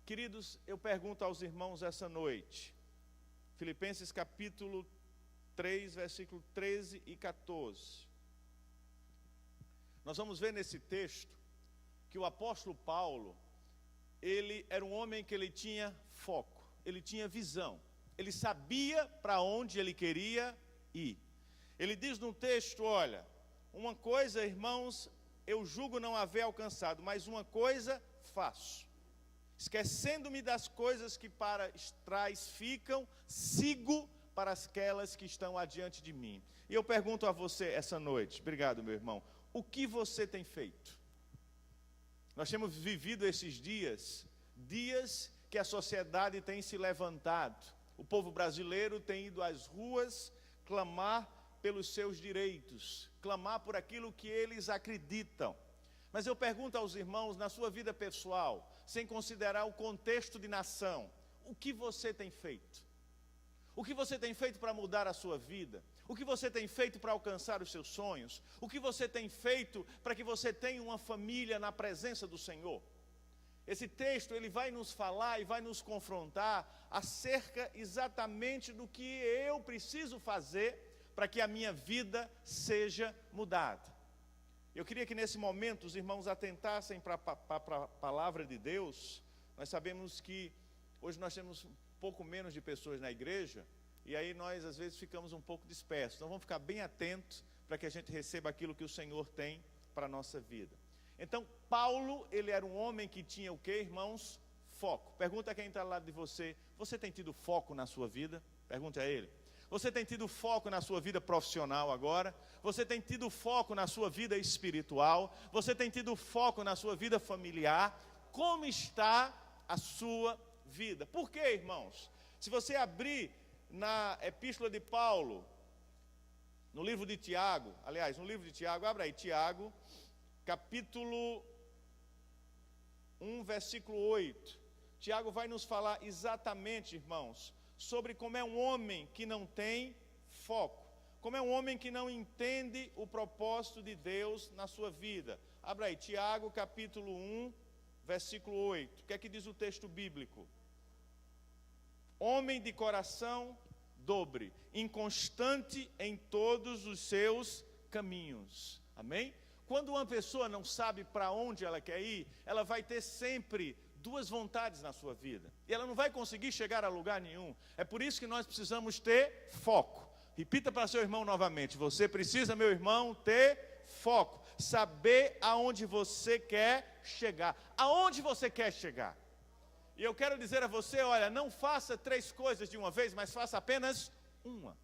Queridos, eu pergunto aos irmãos essa noite, Filipenses capítulo 3, versículo 13 e 14. Nós vamos ver nesse texto que o apóstolo Paulo, ele era um homem que ele tinha foco, ele tinha visão, ele sabia para onde ele queria ir. Ele diz no texto, olha, uma coisa, irmãos, eu julgo não haver alcançado, mas uma coisa faço. Esquecendo-me das coisas que para trás ficam, sigo para aquelas que estão adiante de mim. E eu pergunto a você essa noite, obrigado meu irmão, o que você tem feito? Nós temos vivido esses dias que a sociedade tem se levantado. O povo brasileiro tem ido às ruas clamar pelos seus direitos, clamar por aquilo que eles acreditam. Mas eu pergunto aos irmãos, na sua vida pessoal, sem considerar o contexto de nação, o que você tem feito? O que você tem feito para mudar a sua vida? O que você tem feito para alcançar os seus sonhos? O que você tem feito para que você tenha uma família na presença do Senhor? Esse texto, ele vai nos falar e vai nos confrontar acerca exatamente do que eu preciso fazer para que a minha vida seja mudada. Eu queria que nesse momento os irmãos atentassem para a palavra de Deus. Nós sabemos que hoje nós temos um pouco menos de pessoas na igreja, e aí nós às vezes ficamos um pouco dispersos. Então vamos ficar bem atentos para que a gente receba aquilo que o Senhor tem para a nossa vida. Então Paulo, ele era um homem que tinha o que, irmãos? Foco. Pergunta a quem está ao lado de você, você tem tido foco na sua vida? Pergunte a ele. Você tem tido foco na sua vida profissional agora? Você tem tido foco na sua vida espiritual? Você tem tido foco na sua vida familiar? Como está a sua vida? Por quê, irmãos? Se você abrir na epístola de Paulo, no livro de Tiago, abra aí, Tiago, capítulo 1, versículo 8. Tiago vai nos falar exatamente, irmãos, sobre como é um homem que não tem foco, como é um homem que não entende o propósito de Deus na sua vida. Abra aí, Tiago capítulo 1, versículo 8. O que é que diz o texto bíblico? Homem de coração dobre, inconstante em todos os seus caminhos. Amém? Quando uma pessoa não sabe para onde ela quer ir, ela vai ter sempre duas vontades na sua vida, e ela não vai conseguir chegar a lugar nenhum. É por isso que nós precisamos ter foco. Repita para seu irmão novamente, você precisa, meu irmão, ter foco, saber aonde você quer chegar, aonde você quer chegar. E eu quero dizer a você, olha, não faça 3 coisas de uma vez, mas faça apenas uma.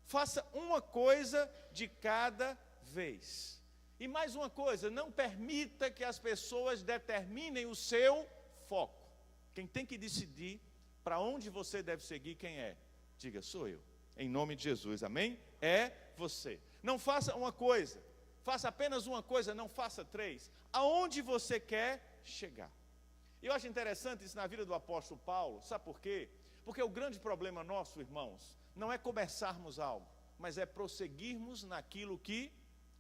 Faça uma coisa de cada vez. E mais uma coisa, não permita que as pessoas determinem o seu foco. Quem tem que decidir para onde você deve seguir, quem é? Diga, sou eu. Em nome de Jesus, amém? É você. Não faça uma coisa, faça apenas uma coisa, não faça 3. Aonde você quer chegar? E eu acho interessante isso na vida do apóstolo Paulo, sabe por quê? Porque o grande problema nosso, irmãos, não é começarmos algo, mas é prosseguirmos naquilo que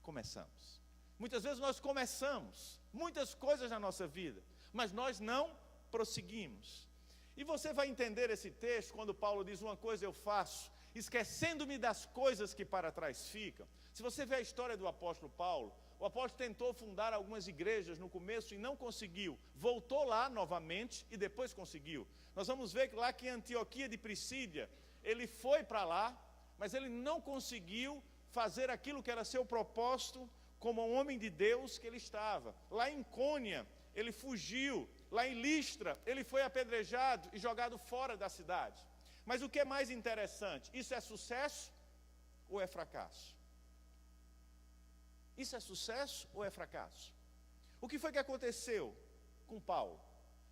começamos. Muitas vezes nós começamos muitas coisas na nossa vida, mas nós não prosseguimos. E você vai entender esse texto quando Paulo diz, uma coisa eu faço, esquecendo-me das coisas que para trás ficam. Se você vê a história do apóstolo Paulo, o apóstolo tentou fundar algumas igrejas no começo e não conseguiu. Voltou lá novamente e depois conseguiu. Nós vamos ver que lá que em Antioquia de Pisídia, ele foi para lá, mas ele não conseguiu fazer aquilo que era seu propósito como um homem de Deus que ele estava. Lá em Cônia, ele fugiu. Lá em Listra, ele foi apedrejado e jogado fora da cidade. Mas o que é mais interessante? Isso é sucesso ou é fracasso? Isso é sucesso ou é fracasso? O que foi que aconteceu com Paulo?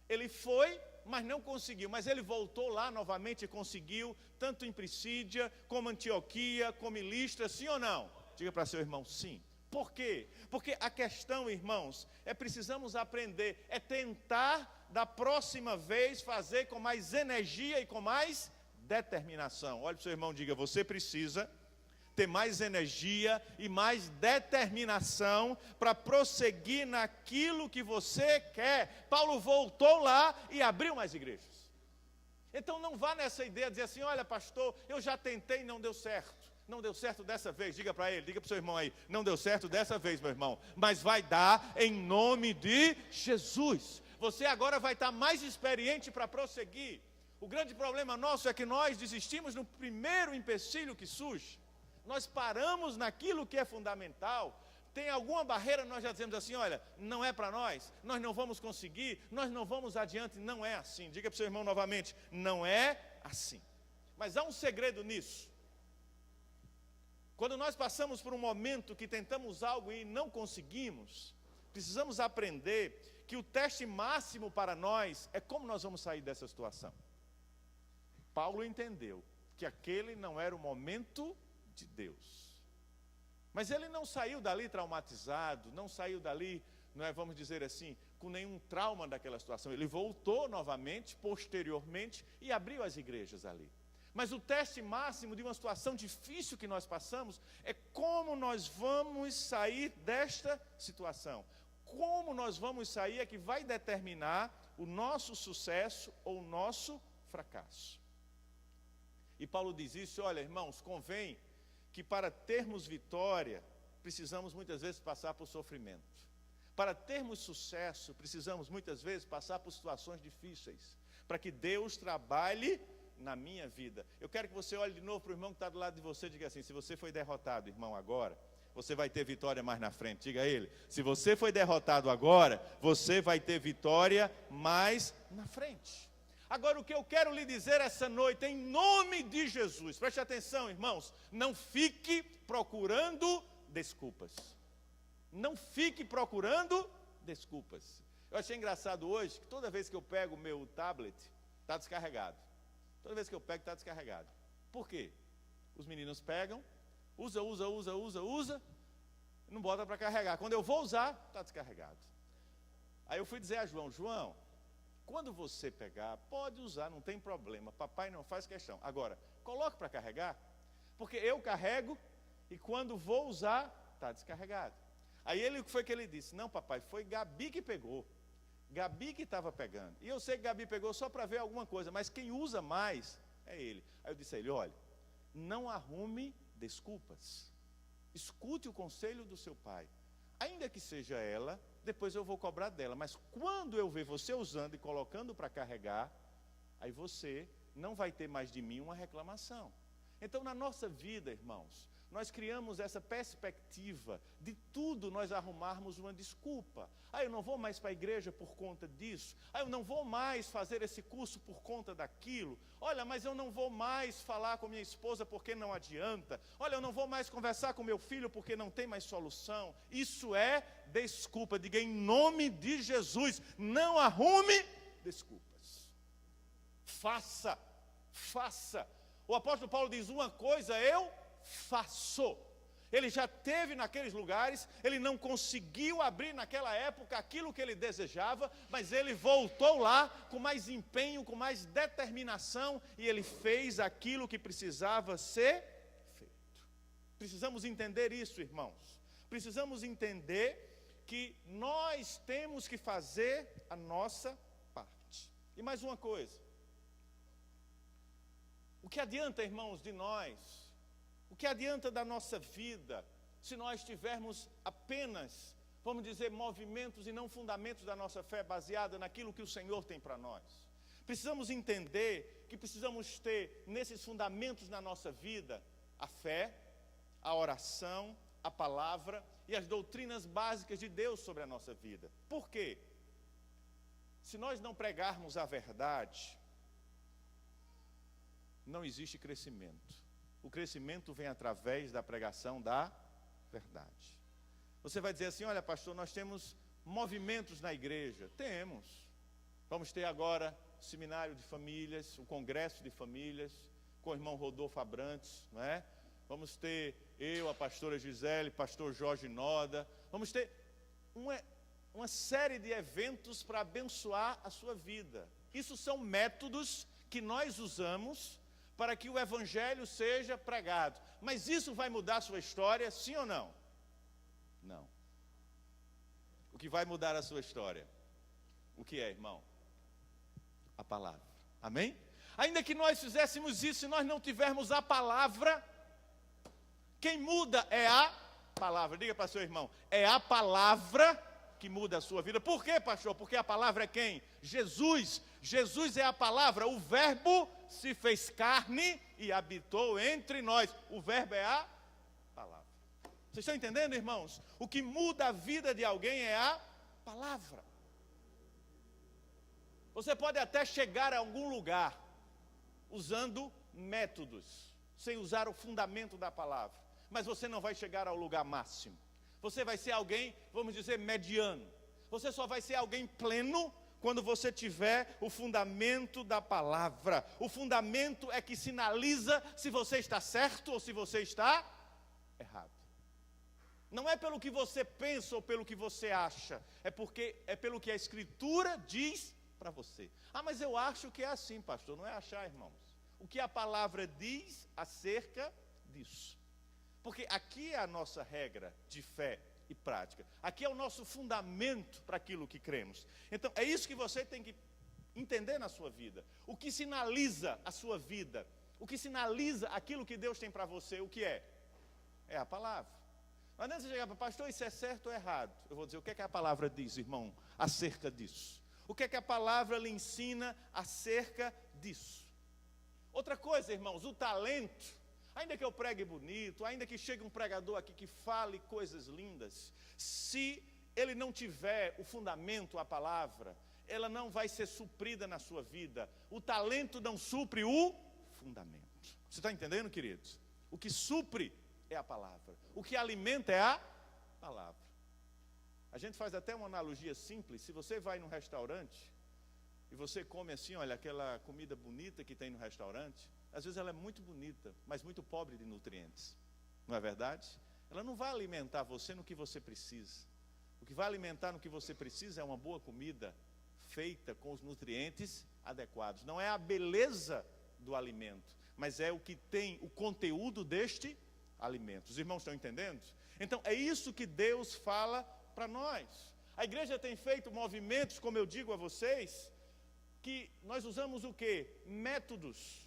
Ele foi, mas não conseguiu. Mas ele voltou lá novamente e conseguiu, tanto em Pisídia, como Antioquia, como em Listra, sim ou não? Diga para seu irmão, sim. Por quê? Porque a questão, irmãos, precisamos aprender, tentar da próxima vez fazer com mais energia e com mais determinação. Olhe para o seu irmão e diga: você precisa ter mais energia e mais determinação para prosseguir naquilo que você quer. Paulo voltou lá e abriu mais igrejas. Então não vá nessa ideia de dizer assim: olha, pastor, eu já tentei e não deu certo. Não deu certo dessa vez. Diga para ele, diga para o seu irmão aí: não deu certo dessa vez, meu irmão, mas vai dar em nome de Jesus. Você agora vai estar mais experiente para prosseguir. O grande problema nosso é que nós desistimos no primeiro empecilho que surge. Nós paramos naquilo que é fundamental. Tem alguma barreira, nós já dizemos assim: olha, não é para nós não vamos conseguir, nós não vamos adiante. Não é assim. Diga para o seu irmão novamente: não é assim. Mas há um segredo nisso. Quando nós passamos por um momento que tentamos algo e não conseguimos, precisamos aprender que o teste máximo para nós é como nós vamos sair dessa situação. Paulo entendeu que aquele não era o momento de Deus. Mas ele não saiu dali traumatizado, não saiu dali, vamos dizer assim, com nenhum trauma daquela situação. Ele voltou novamente, posteriormente, e abriu as igrejas ali. Mas o teste máximo de uma situação difícil que nós passamos é como nós vamos sair desta situação. Como nós vamos sair é que vai determinar o nosso sucesso ou o nosso fracasso. E Paulo diz isso: olha, irmãos, convém que para termos vitória, precisamos muitas vezes passar por sofrimento. Para termos sucesso, precisamos muitas vezes passar por situações difíceis, para que Deus trabalhe na minha vida. Eu quero que você olhe de novo para o irmão que está do lado de você e diga assim: se você foi derrotado, irmão, agora, você vai ter vitória mais na frente. Diga a ele: se você foi derrotado agora, você vai ter vitória mais na frente. Agora, o que eu quero lhe dizer essa noite, em nome de Jesus, preste atenção, irmãos, não fique procurando desculpas. Não fique procurando desculpas. Eu achei engraçado hoje que toda vez que eu pego o meu tablet, está descarregado. Toda vez que eu pego, está descarregado. Por quê? Os meninos pegam, usa, não bota para carregar. Quando eu vou usar, está descarregado. Aí eu fui dizer a João, quando você pegar, pode usar, não tem problema. Papai não faz questão. Agora, coloque para carregar, porque eu carrego e quando vou usar, está descarregado. Aí o que foi que ele disse? Não, papai, foi Gabi que pegou. Gabi que estava pegando. E eu sei que Gabi pegou só para ver alguma coisa, mas quem usa mais é ele. Aí eu disse a ele: olha, não arrume desculpas. Escute o conselho do seu pai. Ainda que seja ela, depois eu vou cobrar dela. Mas quando eu ver você usando e colocando para carregar, aí você não vai ter mais de mim uma reclamação. Então, na nossa vida, irmãos, nós criamos essa perspectiva de tudo nós arrumarmos uma desculpa. Eu não vou mais para a igreja por conta disso. Eu não vou mais fazer esse curso por conta daquilo. Olha, mas eu não vou mais falar com minha esposa porque não adianta. Olha, eu não vou mais conversar com meu filho porque não tem mais solução. Isso é desculpa. Diga em nome de Jesus: não arrume desculpas. Faça. O apóstolo Paulo diz: uma coisa eu faço. Ele já esteve naqueles lugares, ele não conseguiu abrir naquela época aquilo que ele desejava, mas ele voltou lá com mais empenho, com mais determinação, e ele fez aquilo que precisava ser feito. Precisamos entender isso, irmãos. Precisamos entender que nós temos que fazer a nossa parte. E mais uma coisa: o que adianta, irmãos, de nós? O que adianta da nossa vida se nós tivermos apenas, vamos dizer, movimentos e não fundamentos da nossa fé baseada naquilo que o Senhor tem para nós? Precisamos entender que precisamos ter nesses fundamentos na nossa vida a fé, a oração, a palavra e as doutrinas básicas de Deus sobre a nossa vida. Por quê? Se nós não pregarmos a verdade, não existe crescimento. O crescimento vem através da pregação da verdade. Você vai dizer assim: olha, pastor, nós temos movimentos na igreja. Temos. Vamos ter agora o seminário de famílias, o congresso de famílias, com o irmão Rodolfo Abrantes, não é? Vamos ter eu, a pastora Gisele, pastor Jorge Noda. Vamos ter uma série de eventos para abençoar a sua vida. Isso são métodos que nós usamos para que o evangelho seja pregado. Mas isso vai mudar a sua história, sim ou não? Não. O que vai mudar a sua história? O que é, irmão? A palavra. Amém? Ainda que nós fizéssemos isso, se nós não tivermos a palavra, quem muda é a palavra. Diga para seu irmão, é a palavra que muda a sua vida. Por quê, pastor? Porque a palavra é quem? Jesus. Jesus é a palavra. O verbo se fez carne e habitou entre nós. O verbo é a palavra. Vocês estão entendendo, irmãos? O que muda a vida de alguém é a palavra. Você pode até chegar a algum lugar usando métodos, sem usar o fundamento da palavra, mas você não vai chegar ao lugar máximo. Você vai ser alguém, vamos dizer, mediano. Você só vai ser alguém pleno quando você tiver o fundamento da palavra. O fundamento é que sinaliza se você está certo ou se você está errado. Não é pelo que você pensa ou pelo que você acha, é pelo que a Escritura diz para você. Ah, mas eu acho que é assim, pastor. Não é achar, irmãos. O que a palavra diz acerca disso. Porque aqui é a nossa regra de fé e prática. Aqui é o nosso fundamento para aquilo que cremos. Então, é isso que você tem que entender na sua vida. O que sinaliza a sua vida, o que sinaliza aquilo que Deus tem para você, o que é? É a palavra. Não adianta você chegar para pastor, isso é certo ou errado? Eu vou dizer, o que é que a palavra diz, irmão, acerca disso? O que é que a palavra lhe ensina acerca disso? Outra coisa, irmãos, o talento. Ainda que eu pregue bonito, ainda que chegue um pregador aqui que fale coisas lindas, se ele não tiver o fundamento, a palavra, ela não vai ser suprida na sua vida. O talento não supre o fundamento. Você está entendendo, queridos? O que supre é a palavra. O que alimenta é a palavra. A gente faz até uma analogia simples. Se você vai num restaurante e você come assim, olha, aquela comida bonita que tem no restaurante, às vezes ela é muito bonita, mas muito pobre de nutrientes. Não é verdade? Ela não vai alimentar você no que você precisa. O que vai alimentar no que você precisa é uma boa comida feita com os nutrientes adequados. Não é a beleza do alimento, mas é o que tem o conteúdo deste alimento. Os irmãos estão entendendo? Então é isso que Deus fala para nós. A igreja tem feito movimentos, como eu digo a vocês, que nós usamos o quê? Métodos.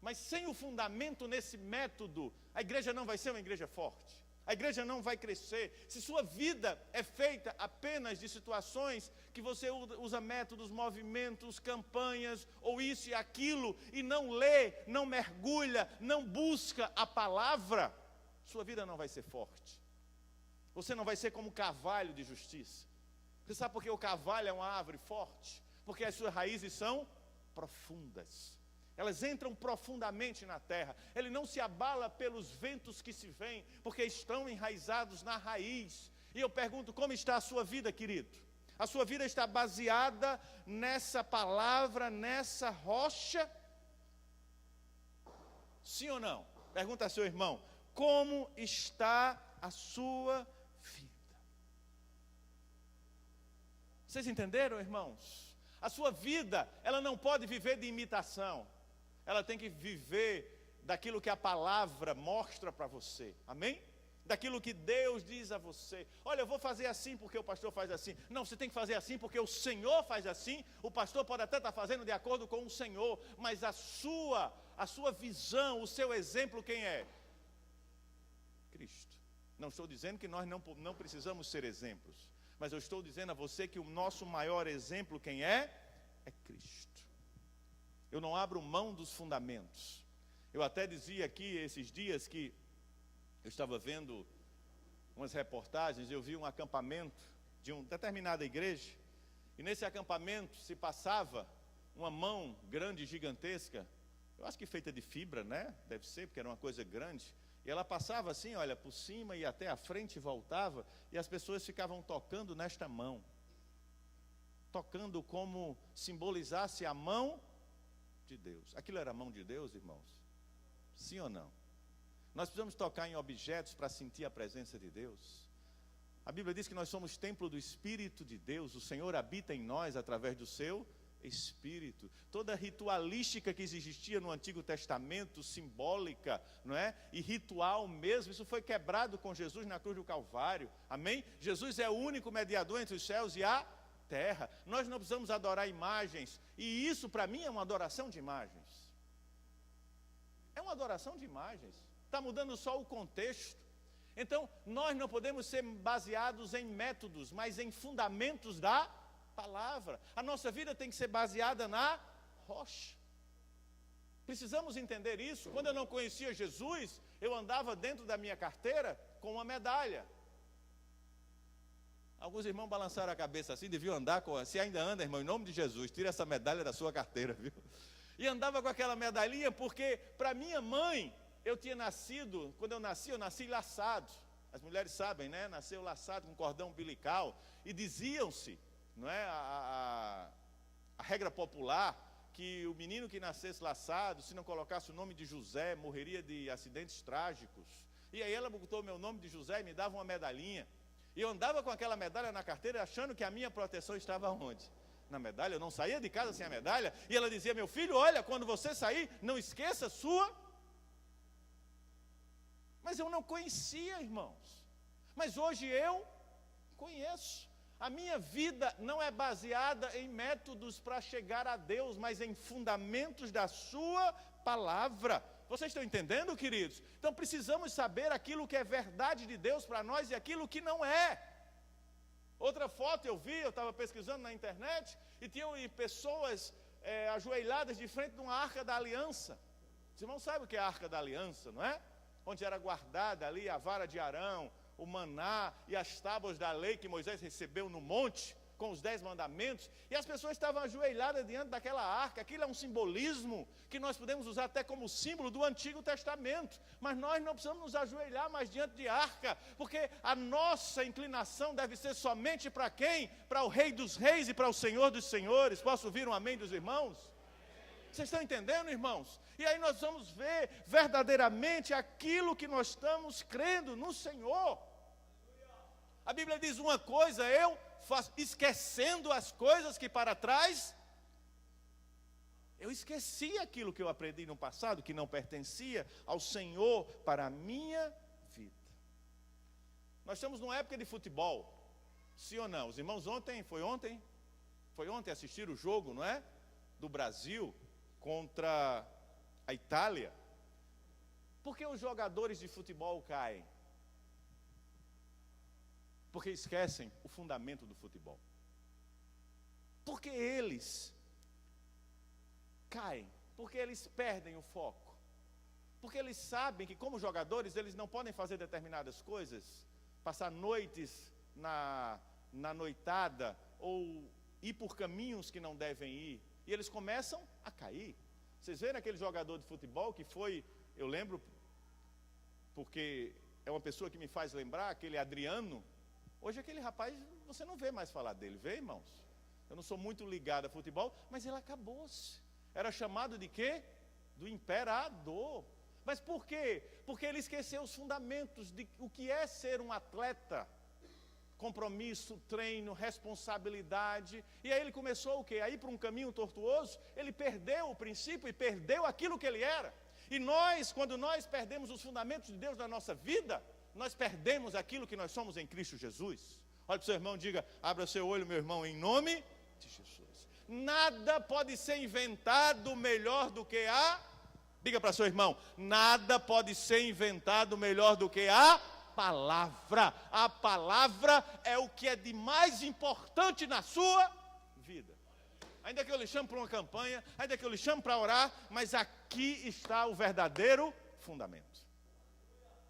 Mas sem o fundamento nesse método, a igreja não vai ser uma igreja forte. A igreja não vai crescer. Se sua vida é feita apenas de situações que você usa métodos, movimentos, campanhas, ou isso e aquilo, e não lê, não mergulha, não busca a palavra, sua vida não vai ser forte. Você não vai ser como o carvalho de justiça. Você sabe por que o carvalho é uma árvore forte? Porque as suas raízes são profundas. Elas entram profundamente na terra. Ele não se abala pelos ventos que se vêm, porque estão enraizados na raiz. E eu pergunto, como está a sua vida, querido? A sua vida está baseada nessa palavra, nessa rocha? Sim ou não? Pergunta a seu irmão, como está a sua vida? Vocês entenderam, irmãos? A sua vida, ela não pode viver de imitação. Ela tem que viver daquilo que a palavra mostra para você. Amém? Daquilo que Deus diz a você. Olha, eu vou fazer assim porque o pastor faz assim. Não, você tem que fazer assim porque o Senhor faz assim. O pastor pode até estar fazendo de acordo com o Senhor, mas a sua visão, o seu exemplo, quem é? Cristo. Não estou dizendo que nós não precisamos ser exemplos, mas eu estou dizendo a você que o nosso maior exemplo, quem é? É Cristo. Eu não abro mão dos fundamentos. Eu até dizia aqui esses dias que eu estava vendo umas reportagens, eu vi um acampamento de uma determinada igreja, e nesse acampamento se passava uma mão grande, gigantesca, eu acho que feita de fibra, né? Deve ser, porque era uma coisa grande, e ela passava assim, olha, por cima e até a frente voltava, e as pessoas ficavam tocando nesta mão, tocando como simbolizasse a mão de Deus. Aquilo era a mão de Deus, irmãos? Sim ou não? Nós precisamos tocar em objetos para sentir a presença de Deus. A Bíblia diz que nós somos templo do Espírito de Deus. O Senhor habita em nós através do seu Espírito. Toda ritualística que existia no Antigo Testamento, simbólica, não é? E ritual mesmo, isso foi quebrado com Jesus na cruz do Calvário. Amém? Jesus é o único mediador entre os céus e a terra. Nós não precisamos adorar imagens, e isso para mim é uma adoração de imagens. É uma adoração de imagens. Está mudando só o contexto. Então, nós não podemos ser baseados em métodos, mas em fundamentos da palavra. A nossa vida tem que ser baseada na rocha. Precisamos entender isso. Quando eu não conhecia Jesus, eu andava dentro da minha carteira com uma medalha. Alguns irmãos balançaram a cabeça assim, deviam andar com... Se ainda anda, irmão, em nome de Jesus, tira essa medalha da sua carteira, viu? E andava com aquela medalhinha porque, para minha mãe, eu tinha nascido, quando eu nasci laçado. As mulheres sabem, né? Nasceu laçado com cordão umbilical. E diziam-se, não é? A regra popular, que o menino que nascesse laçado, se não colocasse o nome de José, morreria de acidentes trágicos. E aí ela botou meu nome de José e me dava uma medalhinha. E eu andava com aquela medalha na carteira, achando que a minha proteção estava onde? Na medalha. Eu não saía de casa sem a medalha. E ela dizia, meu filho, olha, quando você sair, não esqueça a sua... Mas eu não conhecia, irmãos. Mas hoje eu conheço. A minha vida não é baseada em métodos para chegar a Deus, mas em fundamentos da sua palavra. Vocês estão entendendo, queridos? Então precisamos saber aquilo que é verdade de Deus para nós e aquilo que não é. Outra foto eu estava pesquisando na internet, e tinham pessoas ajoelhadas de frente de uma arca da aliança. Os irmãos sabem o que é a arca da aliança, não é? Onde era guardada ali a vara de Arão, o maná e as tábuas da lei que Moisés recebeu no monte, com os 10 mandamentos, e as pessoas estavam ajoelhadas diante daquela arca. Aquilo é um simbolismo que nós podemos usar até como símbolo do Antigo Testamento, mas nós não precisamos nos ajoelhar mais diante de arca, porque a nossa inclinação deve ser somente para quem? Para o Rei dos Reis e para o Senhor dos Senhores. Posso ouvir um amém dos irmãos? Vocês estão entendendo, irmãos? E aí nós vamos ver verdadeiramente aquilo que nós estamos crendo no Senhor. A Bíblia diz uma coisa, eu faço, esquecendo as coisas que para trás, eu esqueci aquilo que eu aprendi no passado, que não pertencia ao Senhor para a minha vida. Nós estamos numa época de futebol, sim ou não? Os irmãos foi ontem assistir o jogo, não é? Do Brasil contra a Itália. Por que os jogadores de futebol caem? Porque esquecem o fundamento do futebol. Porque eles caem, porque eles perdem o foco. Porque eles sabem que, como jogadores, eles não podem fazer determinadas coisas, passar noites na noitada, ou ir por caminhos que não devem ir. E eles começam a cair. Vocês viram aquele jogador de futebol que foi, eu lembro, porque é uma pessoa que me faz lembrar, aquele Adriano. Hoje aquele rapaz, você não vê mais falar dele, vê, irmãos? Eu não sou muito ligado a futebol, mas ele acabou-se. Era chamado de quê? Do imperador. Mas por quê? Porque ele esqueceu os fundamentos de o que é ser um atleta. Compromisso, treino, responsabilidade. E aí ele começou o quê? A ir para um caminho tortuoso. Ele perdeu o princípio e perdeu aquilo que ele era. E nós, quando nós perdemos os fundamentos de Deus na nossa vida, nós perdemos aquilo que nós somos em Cristo Jesus. Olha para o seu irmão e diga, abra seu olho, meu irmão, em nome de Jesus. Nada pode ser inventado melhor do que a... Diga para seu irmão, nada pode ser inventado melhor do que a palavra. A palavra é o que é de mais importante na sua vida. Ainda que eu lhe chame para uma campanha, ainda que eu lhe chame para orar, mas aqui está o verdadeiro fundamento.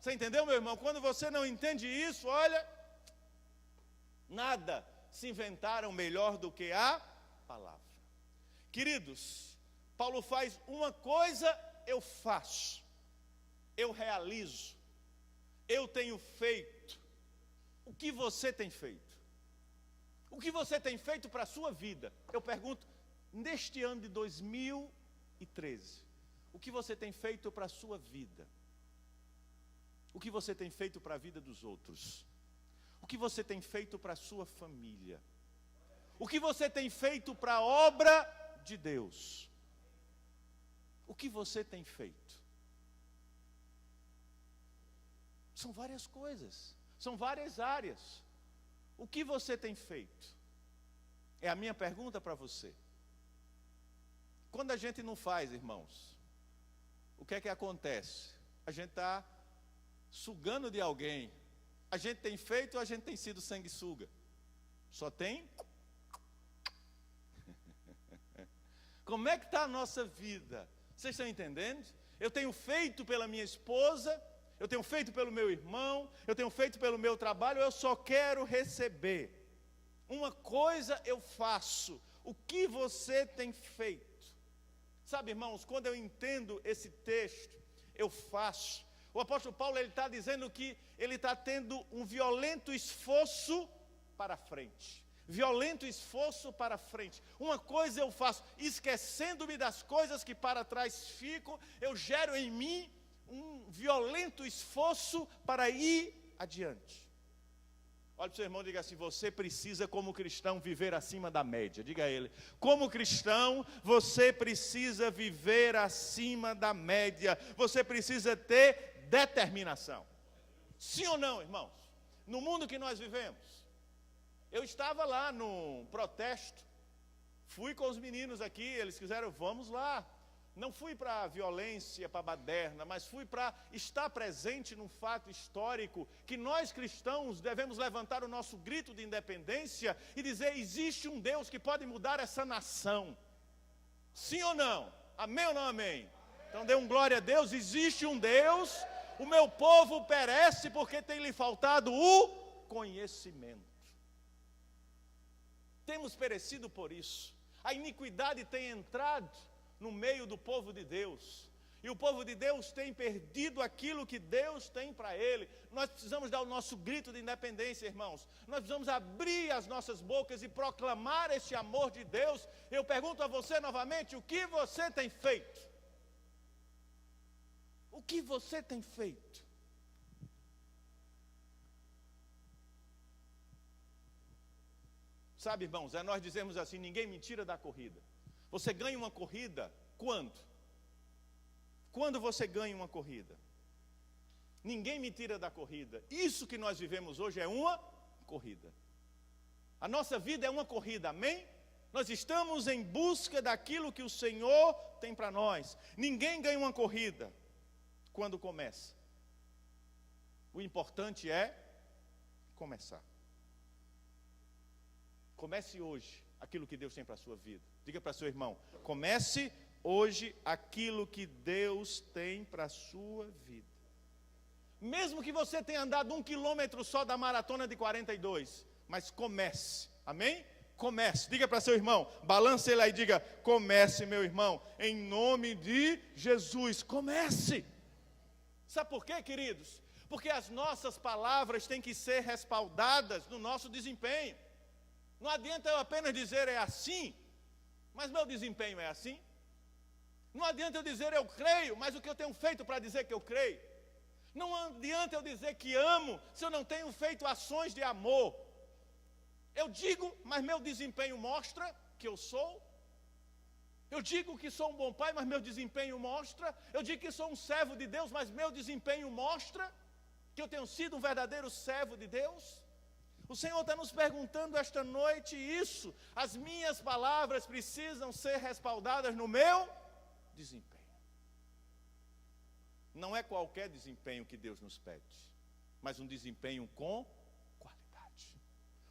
Você entendeu, meu irmão? Quando você não entende isso, olha, nada se inventaram melhor do que a palavra. Queridos, Paulo faz uma coisa, eu faço, eu realizo, eu tenho feito. O que você tem feito? O que você tem feito para a sua vida? Eu pergunto, neste ano de 2013, o que você tem feito para a sua vida? O que você tem feito para a vida dos outros? O que você tem feito para a sua família? O que você tem feito para a obra de Deus. O que você tem feito? São várias coisas, são várias áreas. O que você tem feito? É a minha pergunta para você. Quando a gente não faz, irmãos, o que é que acontece? A gente está sugando de alguém. A gente tem feito ou a gente tem sido sanguessuga? Só tem? Como é que está a nossa vida? Vocês estão entendendo? Eu tenho feito pela minha esposa, eu tenho feito pelo meu irmão, eu tenho feito pelo meu trabalho, eu só quero receber. Uma coisa eu faço, o que você tem feito? Sabe, irmãos, quando eu entendo esse texto, eu faço. O apóstolo Paulo, ele está dizendo que ele está tendo um violento esforço para frente. Violento esforço para frente. Uma coisa eu faço, esquecendo-me das coisas que para trás ficam, eu gero em mim um violento esforço para ir adiante. Olha para o seu irmão e diga assim: você precisa, como cristão, viver acima da média. Diga a ele: como cristão, você precisa viver acima da média. Você precisa ter determinação. Sim ou não, irmãos? No mundo que nós vivemos. Eu estava lá no protesto, fui com os meninos aqui, eles quiseram, vamos lá. Não fui para a violência, para a baderna, mas fui para estar presente num fato histórico, que nós cristãos devemos levantar o nosso grito de independência e dizer: existe um Deus que pode mudar essa nação. Sim ou não? Amém ou não amém? Então dê um glória a Deus. Existe um Deus, o meu povo perece porque tem lhe faltado o conhecimento. Temos perecido por isso. A iniquidade tem entrado no meio do povo de Deus, e o povo de Deus tem perdido aquilo que Deus tem para ele. Nós precisamos dar o nosso grito de independência, irmãos. Nós precisamos abrir as nossas bocas e proclamar esse amor de Deus. Eu pergunto a você novamente: o que você tem feito? O que você tem feito? Sabe, irmãos, nós dizemos assim: ninguém me tira da corrida. Você ganha uma corrida quando? Quando você ganha uma corrida? Ninguém me tira da corrida. Isso que nós vivemos hoje é uma corrida. A nossa vida é uma corrida, amém? Nós estamos em busca daquilo que o Senhor tem para nós. Ninguém ganha uma corrida quando começa. O importante é começar. Comece hoje aquilo que Deus tem para a sua vida. Diga para seu irmão: comece hoje aquilo que Deus tem para a sua vida. Mesmo que você tenha andado 1 quilômetro só da maratona de 42, mas comece, amém? Comece. Diga para seu irmão, balance ele aí e diga: comece, meu irmão, em nome de Jesus, comece. Sabe por quê, queridos? Porque as nossas palavras têm que ser respaldadas no nosso desempenho. Não adianta eu apenas dizer é assim, mas meu desempenho é assim. Não adianta eu dizer eu creio, mas o que eu tenho feito para dizer que eu creio? Não adianta eu dizer que amo, se eu não tenho feito ações de amor. Eu digo, mas meu desempenho mostra que eu sou. Eu digo que sou um bom pai, mas meu desempenho mostra. Eu digo que sou um servo de Deus, mas meu desempenho mostra que eu tenho sido um verdadeiro servo de Deus. O Senhor está nos perguntando esta noite isso. As minhas palavras precisam ser respaldadas no meu desempenho. Não é qualquer desempenho que Deus nos pede, mas um desempenho com qualidade.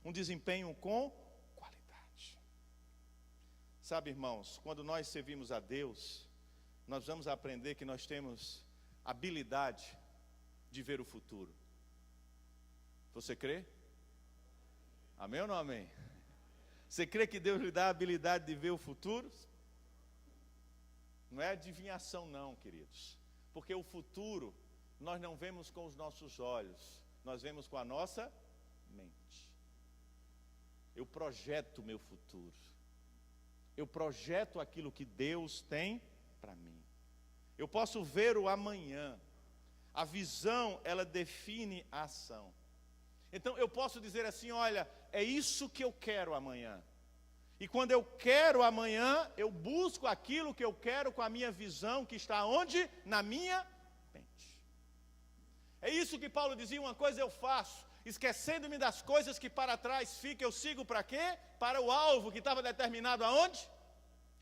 Um desempenho com qualidade. Sabe, irmãos, quando nós servimos a Deus, nós vamos aprender que nós temos habilidade de ver o futuro. Você crê? Amém ou não amém? Você crê que Deus lhe dá a habilidade de ver o futuro? Não é adivinhação não, queridos. Porque o futuro nós não vemos com os nossos olhos, nós vemos com a nossa mente. Eu projeto o meu futuro. Eu projeto aquilo que Deus tem para mim. Eu posso ver o amanhã. A visão, ela define a ação. Então eu posso dizer assim: olha, é isso que eu quero amanhã. E quando eu quero amanhã, eu busco aquilo que eu quero com a minha visão, que está onde? Na minha mente. É isso que Paulo dizia, uma coisa eu faço, esquecendo-me das coisas que para trás ficam, eu sigo para quê? Para o alvo que estava determinado aonde?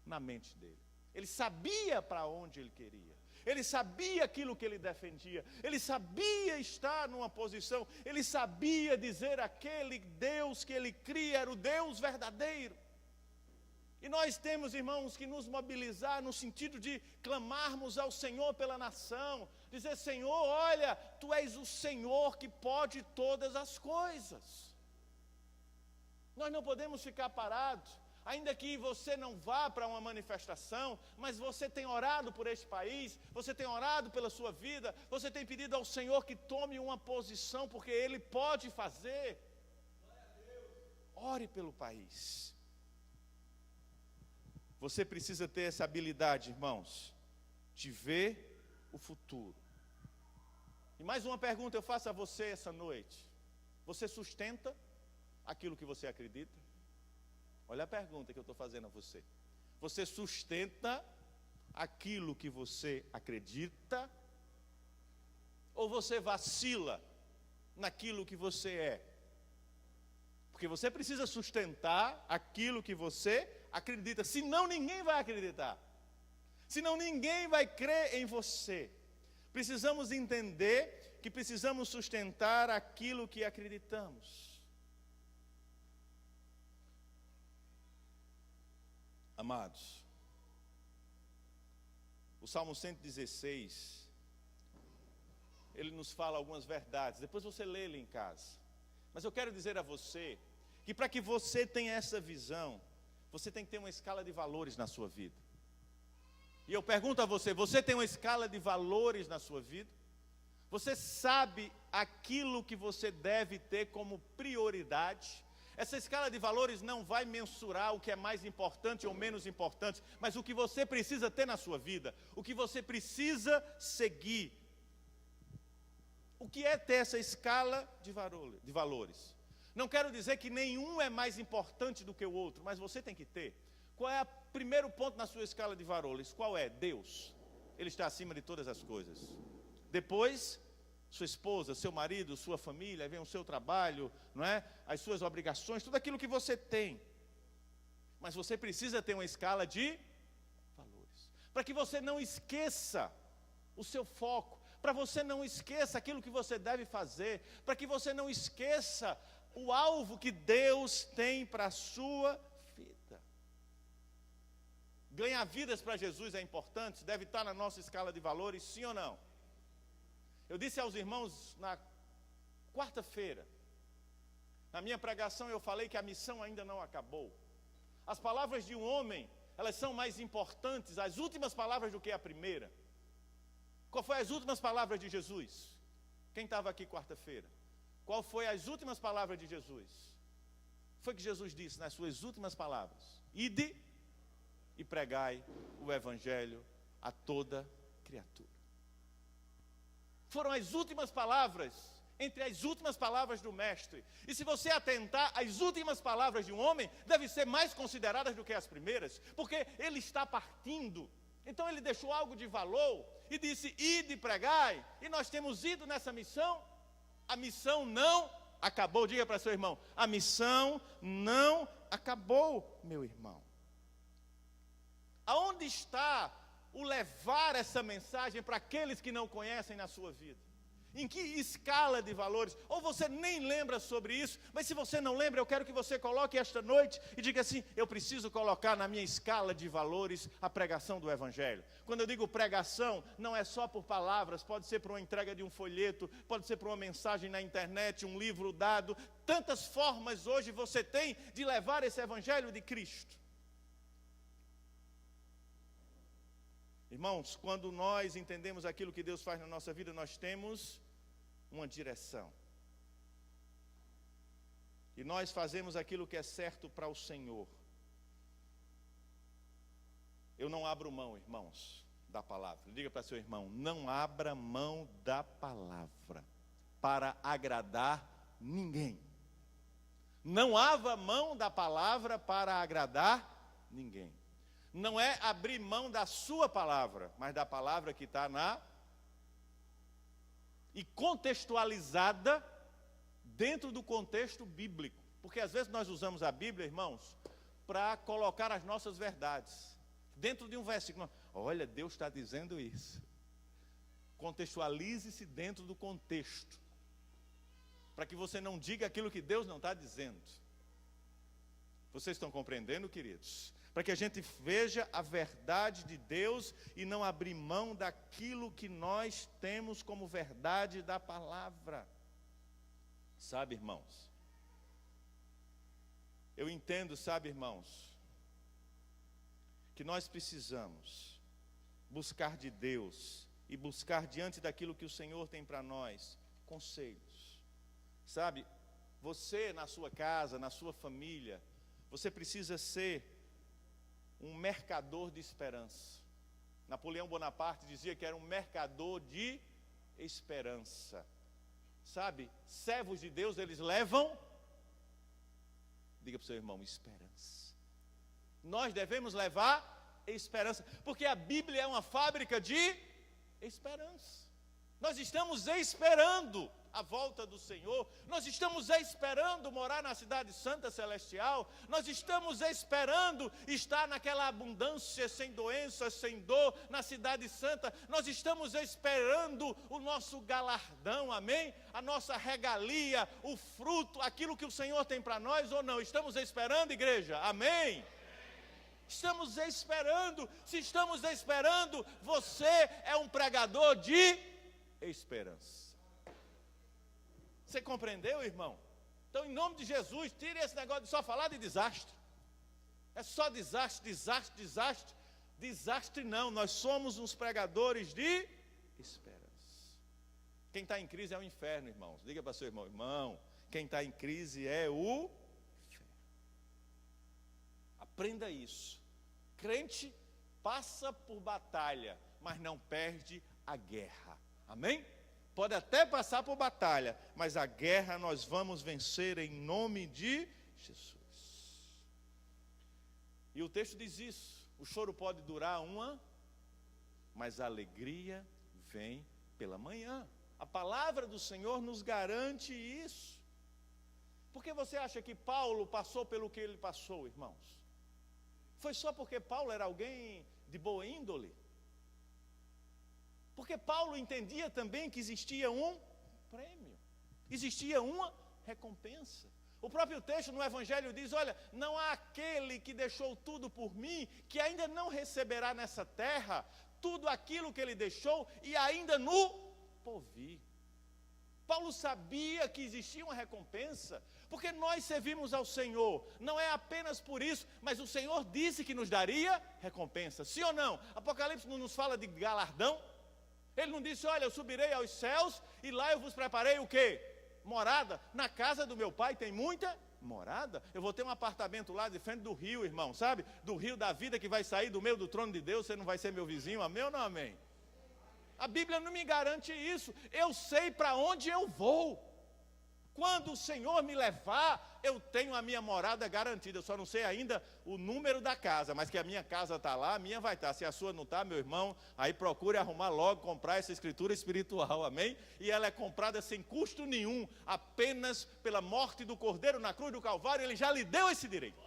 Na mente dele. Ele sabia para onde ele queria. Ele sabia aquilo que ele defendia. Ele sabia estar numa posição. Ele sabia dizer aquele Deus que ele cria era o Deus verdadeiro. E nós temos, irmãos, que nos mobilizar no sentido de clamarmos ao Senhor pela nação. Dizer, Senhor, olha, Tu és o Senhor que pode todas as coisas. Nós não podemos ficar parados. Ainda que você não vá para uma manifestação, mas você tem orado por este país, você tem orado pela sua vida, você tem pedido ao Senhor que tome uma posição, porque Ele pode fazer. Ore pelo país. Você precisa ter essa habilidade, irmãos, de ver o futuro. E mais uma pergunta eu faço a você essa noite. Você sustenta aquilo que você acredita? Olha a pergunta que eu estou fazendo a você. Você sustenta aquilo que você acredita? Ou você vacila naquilo que você é? Porque você precisa sustentar aquilo que você acredita. Senão ninguém vai acreditar. Senão ninguém vai crer em você. Precisamos entender que precisamos sustentar aquilo que acreditamos. Amados, o Salmo 116, ele nos fala algumas verdades, depois você lê ele em casa. Mas eu quero dizer a você, que para que você tenha essa visão, você tem que ter uma escala de valores na sua vida. E eu pergunto a você, você tem uma escala de valores na sua vida? Você sabe aquilo que você deve ter como prioridade? Essa escala de valores não vai mensurar o que é mais importante ou menos importante, mas o que você precisa ter na sua vida, o que você precisa seguir. O que é ter essa escala de valores? Não quero dizer que nenhum é mais importante do que o outro, mas você tem que ter. Qual é o primeiro ponto na sua escala de valores? Qual é? Deus. Ele está acima de todas as coisas. Depois, sua esposa, seu marido, sua família, vem o seu trabalho, não é? As suas obrigações, tudo aquilo que você tem. Mas você precisa ter uma escala de valores. Para que você não esqueça o seu foco, para você não esqueça aquilo que você deve fazer, para que você não esqueça o alvo que Deus tem para a sua vida. Ganhar vidas para Jesus é importante, deve estar na nossa escala de valores, sim ou não? Eu disse aos irmãos na quarta-feira, na minha pregação eu falei que a missão ainda não acabou. As palavras de um homem, elas são mais importantes, as últimas palavras do que a primeira. Qual foi as últimas palavras de Jesus? Quem estava aqui quarta-feira? Qual foi as últimas palavras de Jesus? Foi que Jesus disse nas suas últimas palavras: ide e pregai o evangelho a toda criatura. Foram as últimas palavras, entre as últimas palavras do mestre. E se você atentar, as últimas palavras de um homem devem ser mais consideradas do que as primeiras, porque ele está partindo. Então ele deixou algo de valor e disse, ide e pregai. E nós temos ido nessa missão. A missão não acabou. Diga para seu irmão, a missão não acabou, meu irmão. Aonde está o levar essa mensagem para aqueles que não conhecem na sua vida? Em que escala de valores? Ou você nem lembra sobre isso, mas se você não lembra, eu quero que você coloque esta noite e diga assim, eu preciso colocar na minha escala de valores a pregação do Evangelho. Quando eu digo pregação, não é só por palavras, pode ser por uma entrega de um folheto, pode ser por uma mensagem na internet, um livro dado. Tantas formas hoje você tem de levar esse Evangelho de Cristo. Irmãos, quando nós entendemos aquilo que Deus faz na nossa vida, nós temos uma direção. E nós fazemos aquilo que é certo para o Senhor. Eu não abro mão, irmãos, da palavra. Diga para seu irmão, não abra mão da palavra para agradar ninguém. Não abra mão da palavra para agradar ninguém. Não é abrir mão da sua palavra, mas da palavra que está e contextualizada dentro do contexto bíblico. Porque às vezes nós usamos a Bíblia, irmãos, para colocar as nossas verdades dentro de um versículo. Olha, Deus está dizendo isso. Contextualize-se dentro do contexto, para que você não diga aquilo que Deus não está dizendo. Vocês estão compreendendo, queridos? Para que a gente veja a verdade de Deus e não abrir mão daquilo que nós temos como verdade da palavra. Sabe, irmãos? Eu entendo, sabe, irmãos, que nós precisamos buscar de Deus e buscar diante daquilo que o Senhor tem para nós, conselhos. Sabe, você na sua casa, na sua família, você precisa ser um mercador de esperança. Napoleão Bonaparte dizia que era um mercador de esperança. Sabe, servos de Deus, eles levam, diga para o seu irmão, esperança. Nós devemos levar esperança, porque a Bíblia é uma fábrica de esperança. Nós estamos esperando a volta do Senhor, nós estamos esperando morar na cidade santa celestial, nós estamos esperando estar naquela abundância, sem doença, sem dor, na cidade santa, nós estamos esperando o nosso galardão, amém? A nossa regalia, o fruto, aquilo que o Senhor tem para nós ou não, estamos esperando, igreja, amém? Estamos esperando. Se estamos esperando, você é um pregador de esperança. Você compreendeu, irmão? Então, em nome de Jesus, tire esse negócio de só falar de desastre. É só desastre, desastre, desastre. Desastre não, nós somos uns pregadores de esperança. Quem está em crise é o inferno, irmãos. Diga para seu irmão, irmão, quem está em crise é o inferno. Aprenda isso. Crente passa por batalha, mas não perde a guerra. Amém? Pode até passar por batalha, mas a guerra nós vamos vencer em nome de Jesus. E o texto diz isso. O choro pode durar mas a alegria vem pela manhã. A palavra do Senhor nos garante isso. Por que você acha que Paulo passou pelo que ele passou, irmãos? Foi só porque Paulo era alguém de boa índole? Porque Paulo entendia também que existia um prêmio, existia uma recompensa. O próprio texto no Evangelho diz, olha, não há aquele que deixou tudo por mim, que ainda não receberá nessa terra tudo aquilo que ele deixou e ainda no porvir. Paulo sabia que existia uma recompensa, porque nós servimos ao Senhor, não é apenas por isso, mas o Senhor disse que nos daria recompensa, sim ou não? Apocalipse não nos fala de galardão? Ele não disse, olha, eu subirei aos céus e lá eu vos preparei o quê? Morada. Na casa do meu pai tem muita morada. Eu vou ter um apartamento lá de frente do rio, irmão, sabe? Do rio da vida que vai sair do meio do trono de Deus, você não vai ser meu vizinho, amém ou não amém? A Bíblia não me garante isso. Eu sei para onde eu vou. Quando o Senhor me levar, eu tenho a minha morada garantida. Eu só não sei ainda o número da casa, mas que a minha casa está lá, a minha vai estar. Se a sua não está, meu irmão, aí procure arrumar logo, comprar essa escritura espiritual, amém? E ela é comprada sem custo nenhum, apenas pela morte do Cordeiro na cruz do Calvário, ele já lhe deu esse direito.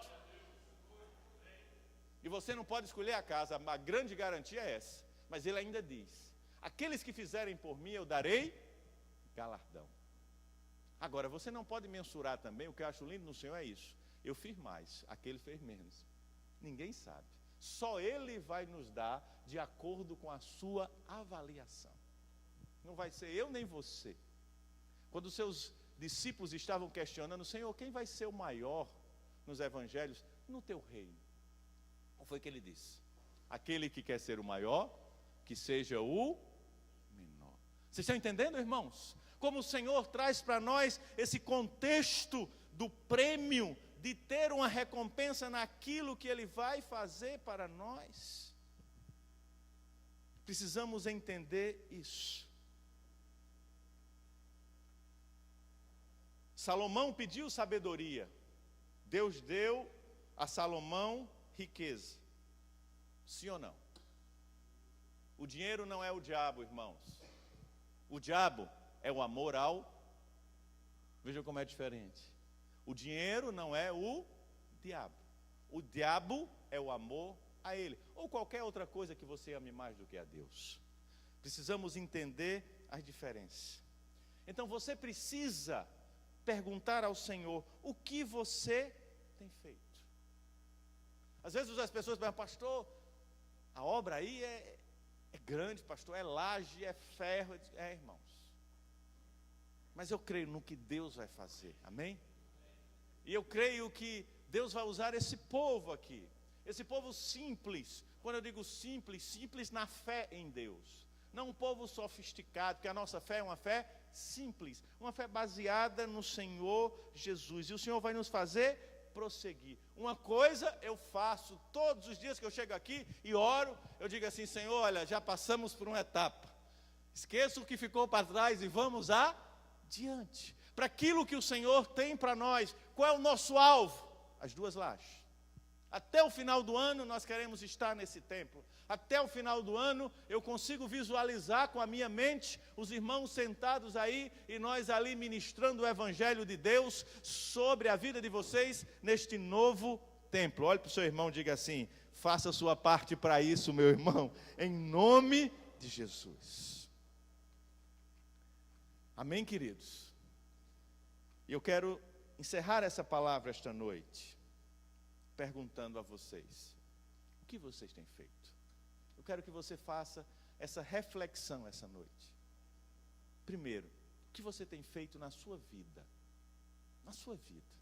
E você não pode escolher a casa, a grande garantia é essa. Mas ele ainda diz, aqueles que fizerem por mim, eu darei galardão. Agora, você não pode mensurar também, o que eu acho lindo no Senhor é isso. Eu fiz mais, aquele fez menos. Ninguém sabe. Só Ele vai nos dar de acordo com a sua avaliação. Não vai ser eu nem você. Quando os seus discípulos estavam questionando, Senhor, quem vai ser o maior nos evangelhos no teu reino? Qual foi que ele disse? Aquele que quer ser o maior, que seja o menor. Vocês estão entendendo, irmãos? Como o Senhor traz para nós esse contexto do prêmio, de ter uma recompensa naquilo que Ele vai fazer para nós. Precisamos entender isso. Salomão pediu sabedoria, Deus deu a Salomão riqueza. Sim ou não? O dinheiro não é o diabo, irmãos. O diabo é o amor ao... Veja como é diferente. O dinheiro não é o diabo. O diabo é o amor a ele. Ou qualquer outra coisa que você ame mais do que a Deus. Precisamos entender as diferenças. Então você precisa perguntar ao Senhor: o que você tem feito? Às vezes as pessoas perguntam: pastor, a obra aí é grande, pastor, é laje, é ferro. É, irmãos. Mas eu creio no que Deus vai fazer, amém? E eu creio que Deus vai usar esse povo aqui, esse povo simples. Quando eu digo simples, simples na fé em Deus. Não um povo sofisticado, porque a nossa fé é uma fé simples, uma fé baseada no Senhor Jesus. E o Senhor vai nos fazer prosseguir. Uma coisa eu faço todos os dias que eu chego aqui e oro, eu digo assim: Senhor, olha, já passamos por uma etapa. Esqueça o que ficou para trás e vamos adiante. Para aquilo que o Senhor tem para nós. Qual é o nosso alvo? As 2 lajes. Até o final do ano nós queremos estar nesse templo. Até o final do ano eu consigo visualizar com a minha mente os irmãos sentados aí e nós ali ministrando o Evangelho de Deus sobre a vida de vocês neste novo templo. Olhe para o seu irmão e diga assim: faça a sua parte para isso, meu irmão, em nome de Jesus. Amém, queridos? E eu quero encerrar essa palavra esta noite perguntando a vocês: o que vocês têm feito? Eu quero que você faça essa reflexão essa noite. Primeiro, o que você tem feito na sua vida? Na sua vida.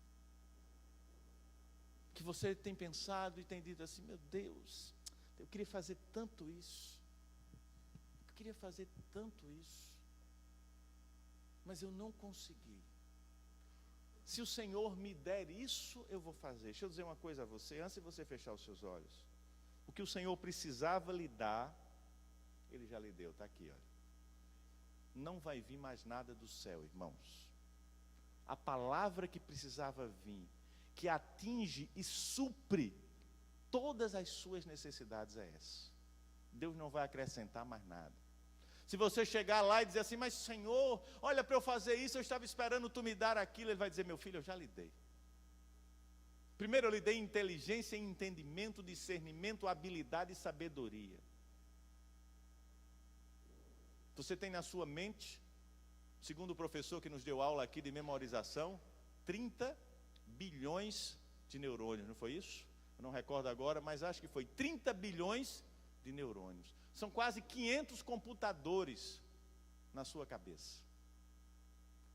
Que você tem pensado e tem dito assim: meu Deus, eu queria fazer tanto isso. Eu queria fazer tanto isso. Mas eu não consegui. Se o Senhor me der isso, eu vou fazer. Deixa eu dizer uma coisa a você, antes de você fechar os seus olhos. O que o Senhor precisava lhe dar, Ele já lhe deu, está aqui, olha. Não vai vir mais nada do céu, irmãos. A palavra que precisava vir, que atinge e supre todas as suas necessidades é essa. Deus não vai acrescentar mais nada. Se você chegar lá e dizer assim: mas Senhor, olha, para eu fazer isso, eu estava esperando tu me dar aquilo. Ele vai dizer: meu filho, eu já lhe dei. Primeiro eu lhe dei inteligência, entendimento, discernimento, habilidade e sabedoria. Você tem na sua mente, segundo o professor que nos deu aula aqui de memorização, 30 bilhões de neurônios, não foi isso? Eu não recordo agora, mas acho que foi 30 bilhões de neurônios. São quase 500 computadores na sua cabeça.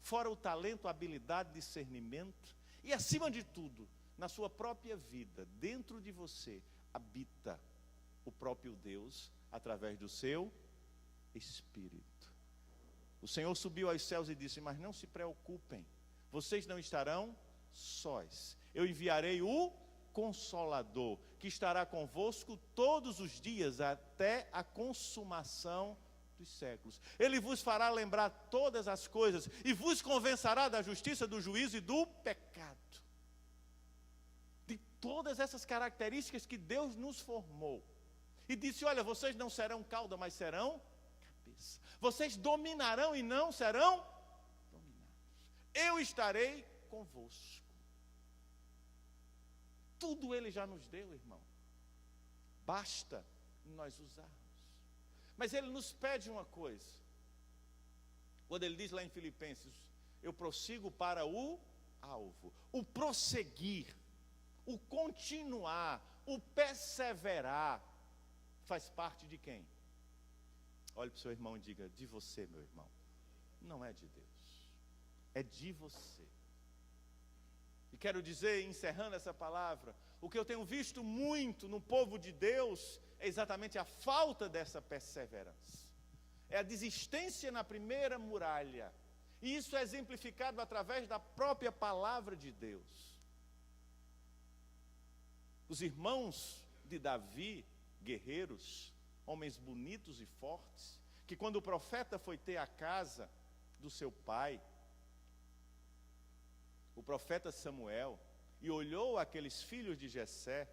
Fora o talento, a habilidade, discernimento. E acima de tudo, na sua própria vida, dentro de você, habita o próprio Deus através do seu Espírito. O Senhor subiu aos céus e disse: mas não se preocupem, vocês não estarão sós. Eu enviarei o Consolador, que estará convosco todos os dias até a consumação dos séculos. Ele vos fará lembrar todas as coisas e vos convencerá da justiça, do juízo e do pecado. De todas essas características que Deus nos formou. E disse: olha, vocês não serão cauda, mas serão cabeça. Vocês dominarão e não serão dominados. Eu estarei convosco. Tudo Ele já nos deu, irmão. Basta nós usarmos. Mas Ele nos pede uma coisa. Quando Ele diz lá em Filipenses: eu prossigo para o alvo. O prosseguir, o continuar, o perseverar, faz parte de quem? Olhe para o seu irmão e diga: de você, meu irmão. Não é de Deus, é de você. E quero dizer, encerrando essa palavra, o que eu tenho visto muito no povo de Deus é exatamente a falta dessa perseverança. É a desistência na primeira muralha. E isso é exemplificado através da própria palavra de Deus. Os irmãos de Davi, guerreiros, homens bonitos e fortes, que quando o profeta foi ter a casa do seu pai, o profeta Samuel, e olhou aqueles filhos de Jessé,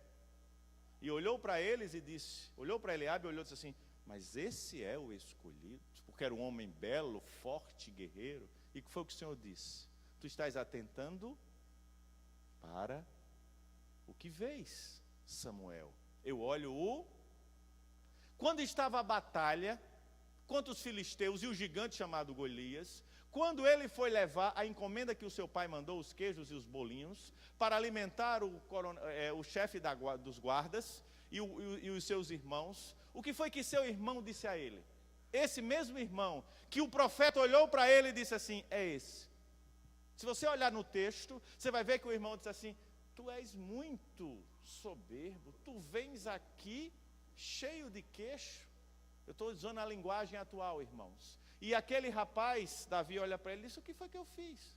e olhou para eles e disse, olhou para Eliabe e olhou e disse assim, mas esse é o escolhido, porque era um homem belo, forte, guerreiro. E o que foi o que o Senhor disse? Tu estás atentando para o que vês, Samuel. Eu olho o... Quando estava a batalha contra os filisteus e o gigante chamado Golias, quando ele foi levar a encomenda que o seu pai mandou, os queijos e os bolinhos, para alimentar o chefe dos guardas e os seus irmãos, o que foi que seu irmão disse a ele? Esse mesmo irmão, que o profeta olhou para ele e disse assim, é esse. Se você olhar no texto, você vai ver que o irmão disse assim, tu és muito soberbo, tu vens aqui cheio de queixo. Eu estou usando a linguagem atual, irmãos. E aquele rapaz, Davi, olha para ele e diz, o que foi que eu fiz?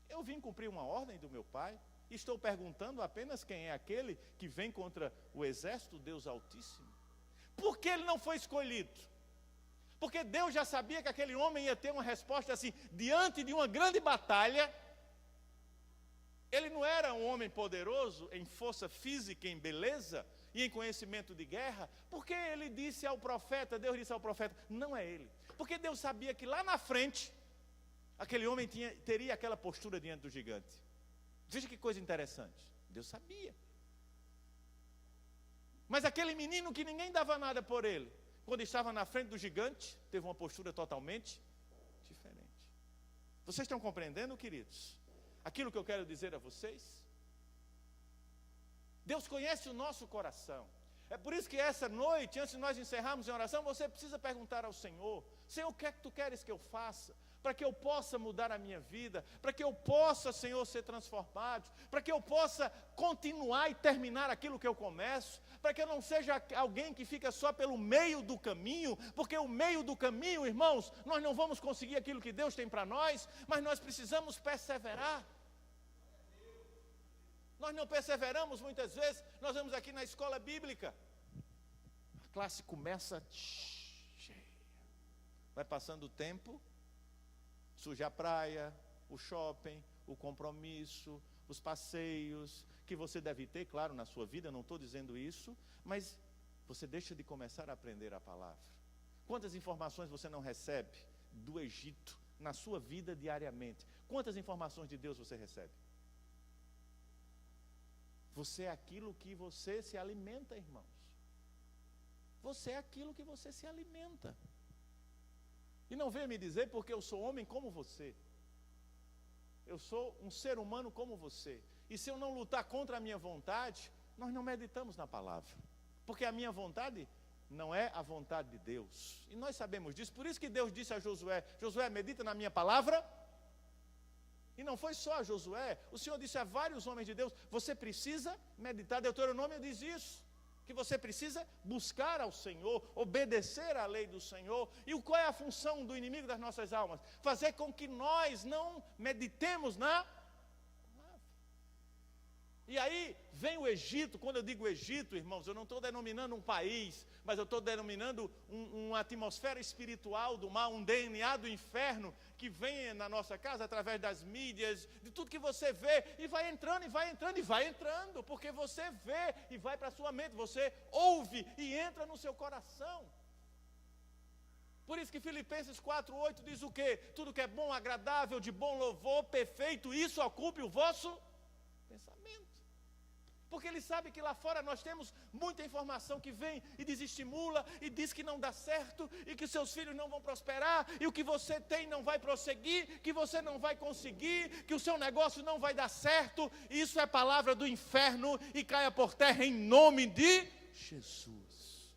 Eu vim cumprir uma ordem do meu pai. Estou perguntando apenas quem é aquele que vem contra o exército do Deus Altíssimo. Por que ele não foi escolhido? Porque Deus já sabia que aquele homem ia ter uma resposta assim, diante de uma grande batalha. Ele não era um homem poderoso em força física, em beleza e em conhecimento de guerra. Porque ele disse ao profeta, Deus disse ao profeta, não é ele. Porque Deus sabia que lá na frente, aquele homem teria aquela postura diante do gigante. Veja que coisa interessante. Deus sabia. Mas aquele menino que ninguém dava nada por ele, quando estava na frente do gigante, teve uma postura totalmente diferente. Vocês estão compreendendo, queridos? Aquilo que eu quero dizer a vocês? Deus conhece o nosso coração. É por isso que essa noite, antes de nós encerrarmos em oração, você precisa perguntar ao Senhor, Senhor, o que é que tu queres que eu faça? Para que eu possa mudar a minha vida, para que eu possa, Senhor, ser transformado, para que eu possa continuar e terminar aquilo que eu começo, para que eu não seja alguém que fica só pelo meio do caminho, porque o meio do caminho, irmãos, nós não vamos conseguir aquilo que Deus tem para nós, mas nós precisamos perseverar. Nós não perseveramos muitas vezes. Nós vamos aqui na escola bíblica, a classe começa cheia, vai passando o tempo, surge a praia, o shopping, o compromisso, os passeios, que você deve ter, claro, na sua vida, não estou dizendo isso, mas você deixa de começar a aprender a palavra. Quantas informações você não recebe do Egito, na sua vida diariamente? Quantas informações de Deus você recebe? Você é aquilo que você se alimenta, irmãos. Você é aquilo que você se alimenta. E não venha me dizer porque eu sou homem como você. Eu sou um ser humano como você. E se eu não lutar contra a minha vontade, nós não meditamos na palavra. Porque a minha vontade não é a vontade de Deus. E nós sabemos disso. Por isso que Deus disse a Josué, Josué, medita na minha palavra. E não foi só a Josué, o Senhor disse a vários homens de Deus, você precisa meditar, Deuteronômio diz isso, que você precisa buscar ao Senhor, obedecer à lei do Senhor. E qual é a função do inimigo das nossas almas? Fazer com que nós não meditemos na palavra. E aí vem o Egito. Quando eu digo Egito, irmãos, eu não estou denominando um país, mas eu estou denominando uma atmosfera espiritual do mal, um DNA do inferno, que vem na nossa casa através das mídias, de tudo que você vê, e vai entrando, e vai entrando, e vai entrando, porque você vê, e vai para a sua mente, você ouve, e entra no seu coração. Por isso que Filipenses 4:8 diz o quê? Tudo que é bom, agradável, de bom louvor, perfeito, isso ocupe o vosso pensamento. Porque ele sabe que lá fora nós temos muita informação que vem e desestimula e diz que não dá certo e que seus filhos não vão prosperar e o que você tem não vai prosseguir, que você não vai conseguir, que o seu negócio não vai dar certo. Isso é palavra do inferno e caia por terra em nome de Jesus.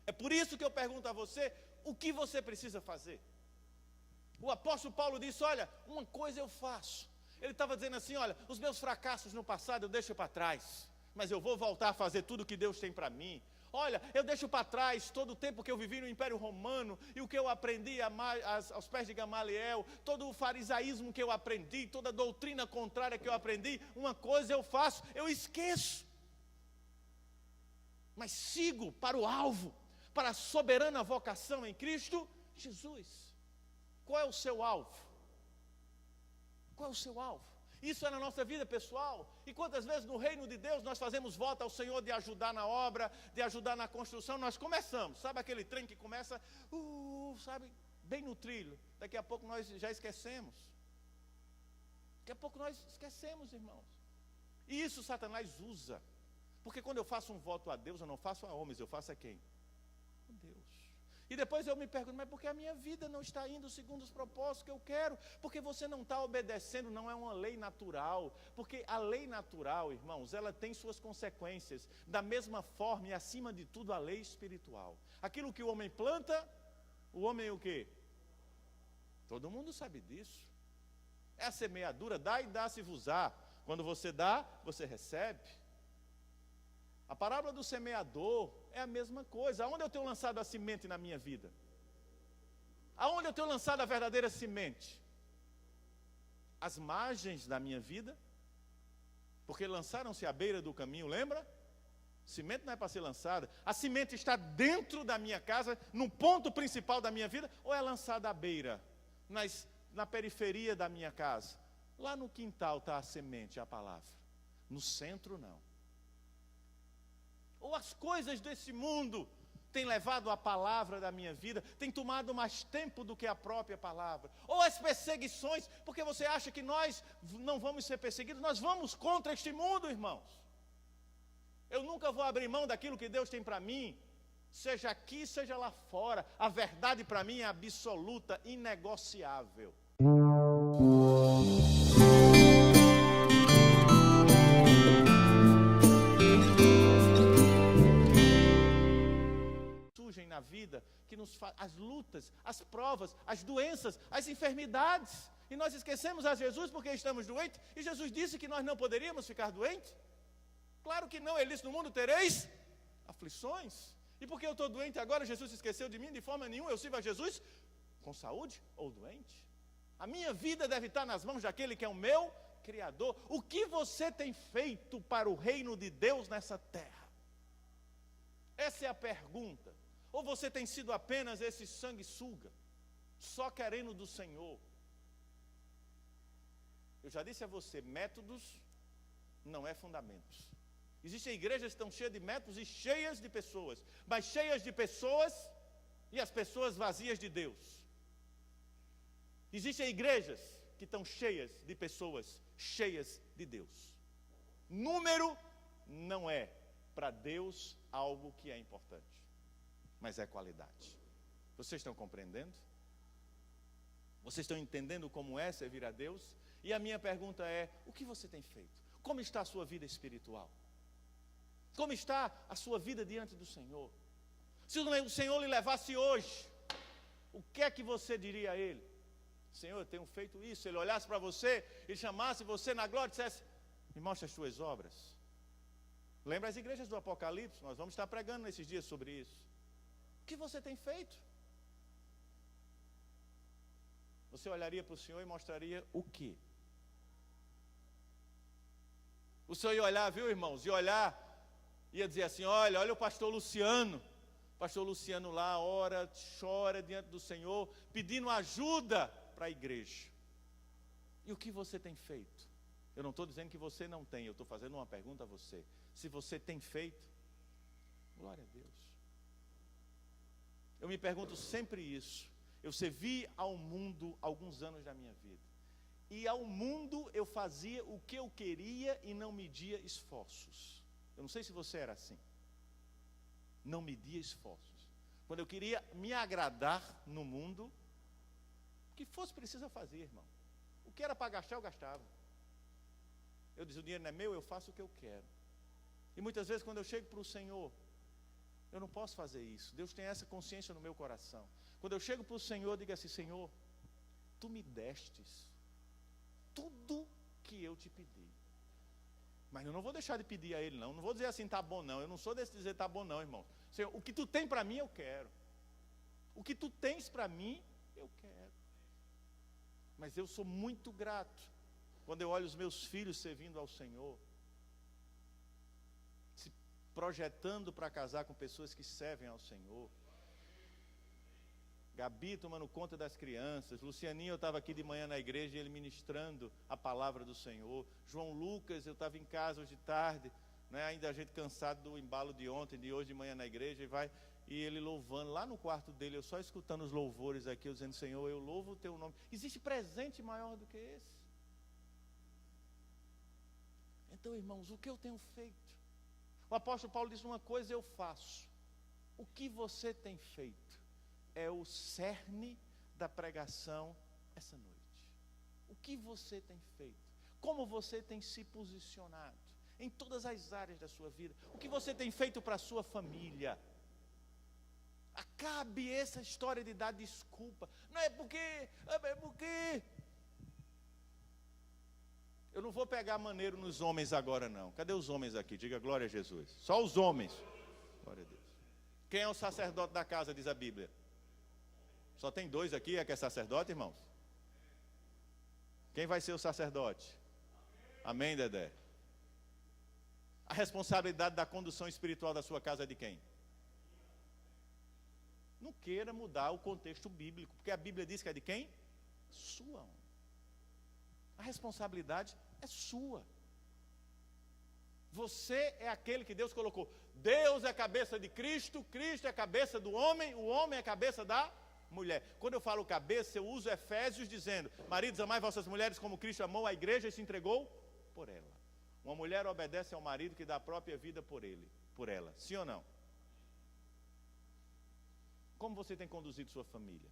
É por isso que eu pergunto a você, o que você precisa fazer? O apóstolo Paulo disse, olha, uma coisa eu faço. Ele estava dizendo assim, olha, os meus fracassos no passado eu deixo para trás, mas eu vou voltar a fazer tudo que Deus tem para mim. Olha, eu deixo para trás todo o tempo que eu vivi no Império Romano, e o que eu aprendi aos pés de Gamaliel, todo o farisaísmo que eu aprendi, toda a doutrina contrária que eu aprendi, uma coisa eu faço, eu esqueço. Mas sigo para o alvo, para a soberana vocação em Cristo Jesus. Qual é o seu alvo? Qual é o seu alvo? Isso é na nossa vida pessoal. E quantas vezes no reino de Deus nós fazemos voto ao Senhor de ajudar na obra, de ajudar na construção, nós começamos, sabe aquele trem que começa, sabe, bem no trilho, daqui a pouco nós já esquecemos. Daqui a pouco nós esquecemos, irmãos. E isso Satanás usa, porque quando eu faço um voto a Deus, eu não faço a homens, eu faço a quem? A Deus. E depois eu me pergunto, mas por que a minha vida não está indo segundo os propósitos que eu quero? Porque você não está obedecendo, não é uma lei natural. Porque a lei natural, irmãos, ela tem suas consequências. Da mesma forma e acima de tudo a lei espiritual. Aquilo que o homem planta, o homem o quê? Todo mundo sabe disso. É a semeadura, dá e dá-se-vos-á. Quando você dá, você recebe. A parábola do semeador é a mesma coisa. Aonde eu tenho lançado a semente na minha vida? Aonde eu tenho lançado a verdadeira semente? As margens da minha vida? Porque lançaram-se à beira do caminho, lembra? Semente não é para ser lançada. A semente está dentro da minha casa, no ponto principal da minha vida, ou é lançada à beira, na periferia da minha casa? Lá no quintal está a semente, a palavra. No centro, não. Ou as coisas desse mundo têm levado a palavra da minha vida, têm tomado mais tempo do que a própria palavra. Ou as perseguições, porque você acha que nós não vamos ser perseguidos, nós vamos contra este mundo, irmãos. Eu nunca vou abrir mão daquilo que Deus tem para mim, seja aqui, seja lá fora. A verdade para mim é absoluta, inegociável. Surgem na vida, que as lutas, as provas, as doenças, as enfermidades. E nós esquecemos a Jesus porque estamos doentes. E Jesus disse que nós não poderíamos ficar doentes. Claro que não, ele disse, no mundo tereis aflições. E porque eu estou doente agora, Jesus esqueceu de mim? De forma nenhuma, eu sirvo a Jesus com saúde ou doente. A minha vida deve estar nas mãos daquele que é o meu Criador. O que você tem feito para o reino de Deus nessa terra? Essa é a pergunta. Ou você tem sido apenas esse sanguessuga, só querendo do Senhor? Eu já disse a você, métodos não é fundamentos. Existem igrejas que estão cheias de métodos e cheias de pessoas, mas cheias de pessoas e as pessoas vazias de Deus. Existem igrejas que estão cheias de pessoas cheias de Deus. Número não é para Deus algo que é importante, mas é qualidade. Vocês estão compreendendo? Vocês estão entendendo como é servir a Deus? E a minha pergunta é, o que você tem feito? Como está a sua vida espiritual? Como está a sua vida diante do Senhor? Se o Senhor lhe levasse hoje, o que é que você diria a Ele? Senhor, eu tenho feito isso. Ele olhasse para você e chamasse você na glória e dissesse, me mostra as tuas obras. Lembra as igrejas do Apocalipse? Nós vamos estar pregando nesses dias sobre isso. O que você tem feito? Você olharia para o Senhor e mostraria o quê? O Senhor ia olhar, viu, irmãos? Ia dizer assim, olha o pastor Luciano. O pastor Luciano lá ora, chora diante do Senhor, pedindo ajuda para a igreja. E o que você tem feito? Eu não estou dizendo que você não tem, eu estou fazendo uma pergunta a você. Se você tem feito, glória a Deus. Eu me pergunto sempre isso. Eu servi ao mundo alguns anos da minha vida. E ao mundo eu fazia o que eu queria e não media esforços. Eu não sei se você era assim. Não media esforços. Quando eu queria me agradar no mundo, o que fosse preciso fazer, irmão. O que era para gastar, eu gastava. Eu dizia, o dinheiro não é meu, eu faço o que eu quero. E muitas vezes quando eu chego para o Senhor, eu não posso fazer isso. Deus tem essa consciência no meu coração. Quando eu chego para o Senhor, eu digo assim, Senhor, Tu me destes tudo que eu te pedi. Mas eu não vou deixar de pedir a Ele, não. Não vou dizer assim, tá bom, não. Eu não sou desse dizer, tá bom, não, irmão. Senhor, o que Tu tem para mim, eu quero. O que Tu tens para mim, eu quero. Mas eu sou muito grato quando eu olho os meus filhos servindo ao Senhor, se projetando para casar com pessoas que servem ao Senhor. Gabi tomando conta das crianças, Lucianinho, eu estava aqui de manhã na igreja, ele ministrando a palavra do Senhor. João Lucas, eu estava em casa hoje de tarde, né, ainda a gente cansado do embalo de ontem, de hoje de manhã na igreja, e ele louvando, lá no quarto dele, eu só escutando os louvores aqui, eu dizendo, Senhor, eu louvo o teu nome. Existe presente maior do que esse? Então, irmãos, o que eu tenho feito? O apóstolo Paulo diz, uma coisa eu faço. O que você tem feito? É o cerne da pregação essa noite. O que você tem feito? Como você tem se posicionado em todas as áreas da sua vida? O que você tem feito para a sua família? Acabe essa história de dar desculpa. Não é porque. Eu não vou pegar maneiro nos homens agora não. Cadê os homens aqui? Diga glória a Jesus. Só os homens. Glória a Deus. Quem é o sacerdote da casa, diz a Bíblia? Só tem 2 aqui, é que é sacerdote, irmãos? Quem vai ser o sacerdote? Amém, Dedé? A responsabilidade da condução espiritual da sua casa é de quem? Não queira mudar o contexto bíblico, porque a Bíblia diz que é de quem? Sua. A responsabilidade é sua. Você é aquele que Deus colocou. Deus é a cabeça de Cristo, Cristo é a cabeça do homem, o homem é a cabeça da mulher. Quando eu falo cabeça, eu uso Efésios dizendo, maridos, amai vossas mulheres como Cristo amou a igreja e se entregou por ela. Uma mulher obedece ao marido que dá a própria vida por ela. Sim ou não? Como você tem conduzido sua família?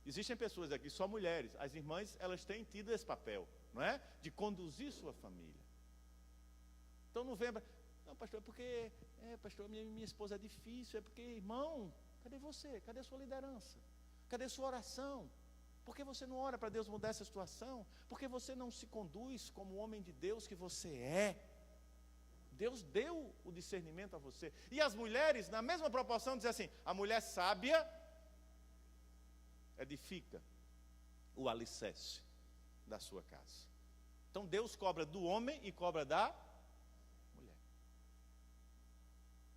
Existem pessoas aqui, só mulheres. As irmãs, elas têm tido esse papel, não é? De conduzir sua família. Então não venha, não, pastor, é porque, pastor, minha esposa é difícil, é porque, irmão, cadê você? Cadê a sua liderança? Cadê a sua oração? Por que você não ora para Deus mudar essa situação? Por que você não se conduz como o homem de Deus que você é? Deus deu o discernimento a você. E as mulheres, na mesma proporção, dizem assim, a mulher sábia edifica o alicerce da sua casa. Então Deus cobra do homem e cobra da mulher.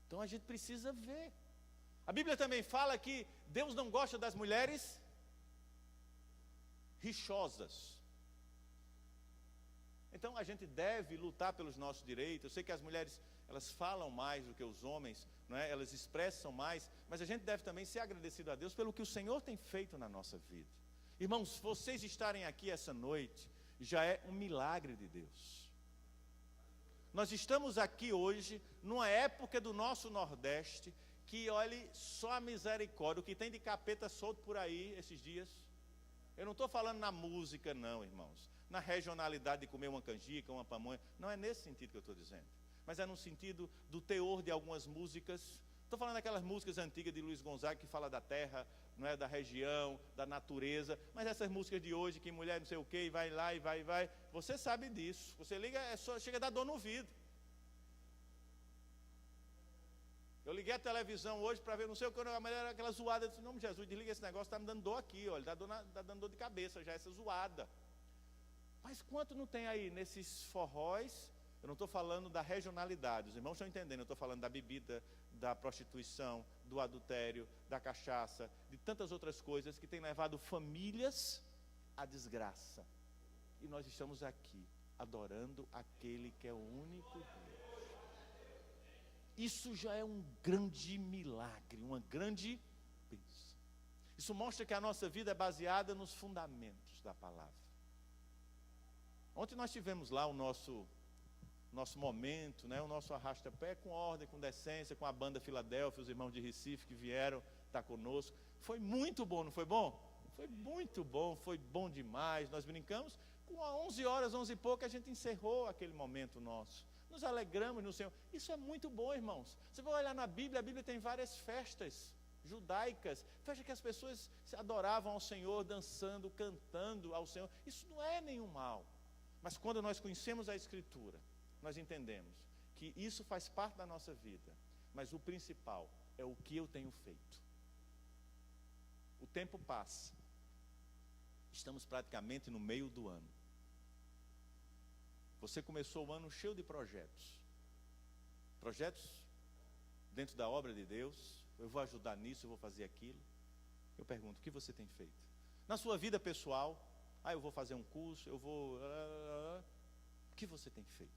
Então a gente precisa ver. A Bíblia também fala que Deus não gosta das mulheres rixosas. Então a gente deve lutar pelos nossos direitos. Eu sei que as mulheres, elas falam mais do que os homens, não é? Elas expressam mais, mas a gente deve também ser agradecido a Deus pelo que o Senhor tem feito na nossa vida. Irmãos, vocês estarem aqui essa noite já é um milagre de Deus. Nós estamos aqui hoje numa época do nosso Nordeste que, olhe, só a misericórdia, o que tem de capeta solto por aí esses dias. Eu não estou falando na música não, irmãos, na regionalidade de comer uma canjica, uma pamonha, não é nesse sentido que eu estou dizendo, mas é no sentido do teor de algumas músicas. Estou falando daquelas músicas antigas de Luiz Gonzaga que fala da terra, não é, da região, da natureza, mas essas músicas de hoje, que mulher não sei o que, e vai lá, e vai, você sabe disso, você liga, chega a dar dor no ouvido. Eu liguei a televisão hoje para ver, não sei o que, a mulher era aquela zoada, eu disse, em nome de Jesus, desliga esse negócio, está me dando dor aqui, olha, está dando dor de cabeça já, essa zoada. Mas quanto não tem aí nesses forróis? Eu não estou falando da regionalidade, os irmãos estão entendendo, eu estou falando da bebida, da prostituição, do adultério, da cachaça, de tantas outras coisas que têm levado famílias à desgraça. E nós estamos aqui, adorando aquele que é o único Deus. Isso já é um grande milagre, uma grande bênção. Isso mostra que a nossa vida é baseada nos fundamentos da palavra. Ontem nós tivemos lá o nosso momento, né, o nosso arrasta-pé com ordem, com decência, com a banda Filadélfia, os irmãos de Recife que vieram estar conosco. Foi muito bom, não foi bom? Foi muito bom, foi bom demais. Nós brincamos, com 11 horas, 11 e pouco, a gente encerrou aquele momento nosso. Nos alegramos no Senhor. Isso é muito bom, irmãos. Você vai olhar na Bíblia, a Bíblia tem várias festas judaicas, festas que as pessoas se adoravam ao Senhor, dançando, cantando ao Senhor. Isso não é nenhum mal. Mas quando nós conhecemos a Escritura, nós entendemos que isso faz parte da nossa vida, mas o principal é o que eu tenho feito. O tempo passa, estamos praticamente no meio do ano. Você começou o ano cheio de projetos dentro da obra de Deus. Eu vou ajudar nisso, eu vou fazer aquilo. Eu pergunto, o que você tem feito? Na sua vida pessoal, eu vou fazer um curso, eu vou... O que você tem feito?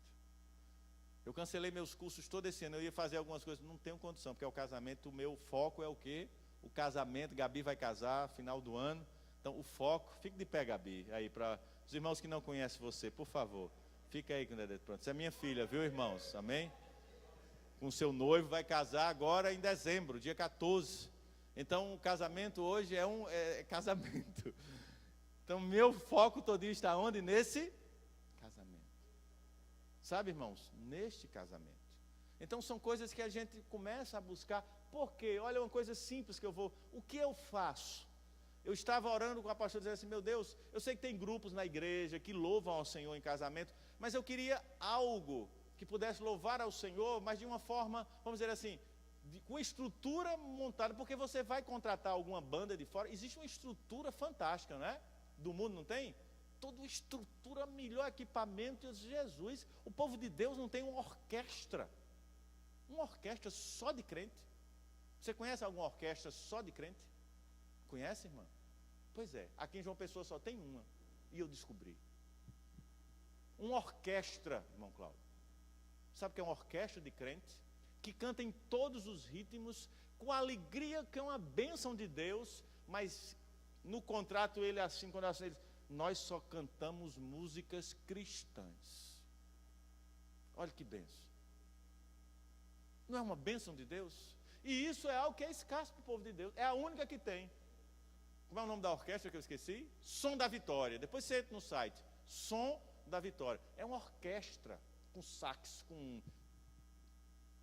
Eu cancelei meus cursos todo esse ano, eu ia fazer algumas coisas, não tenho condição, porque é o casamento, o meu foco é o quê? O casamento, Gabi vai casar, final do ano. Então, o foco, fique de pé, Gabi, aí para os irmãos que não conhecem você, por favor. Fica aí, pronto. Essa é minha filha, viu, irmãos? Amém? Com seu noivo, vai casar agora em dezembro, dia 14. Então, o casamento hoje é casamento. Então, meu foco todinho está onde? Nesse casamento. Sabe, irmãos? Neste casamento. Então, são coisas que a gente começa a buscar. Por quê? Olha, uma coisa simples que eu vou... O que eu faço? Eu estava orando com a pastora, dizendo assim, meu Deus, eu sei que tem grupos na igreja que louvam ao Senhor em casamento, mas eu queria algo que pudesse louvar ao Senhor, mas de uma forma, vamos dizer assim, com estrutura montada, porque você vai contratar alguma banda de fora, existe uma estrutura fantástica, não é? Do mundo, não tem? Toda estrutura, melhor equipamento, Jesus, o povo de Deus não tem uma orquestra só de crente. Você conhece alguma orquestra só de crente? Conhece, irmã? Pois é, aqui em João Pessoa só tem uma, e eu descobri. Uma orquestra, irmão Cláudio. Sabe o que é uma orquestra de crente? Que canta em todos os ritmos, com alegria, que é uma bênção de Deus, mas no contrato ele assim, quando ele diz, nós só cantamos músicas cristãs. Olha que bênção. Não é uma bênção de Deus? E isso é algo que é escasso para o povo de Deus, é a única que tem. Como é o nome da orquestra que eu esqueci? Som da Vitória. Depois você entra no site, Som da Vitória. É uma orquestra com sax, com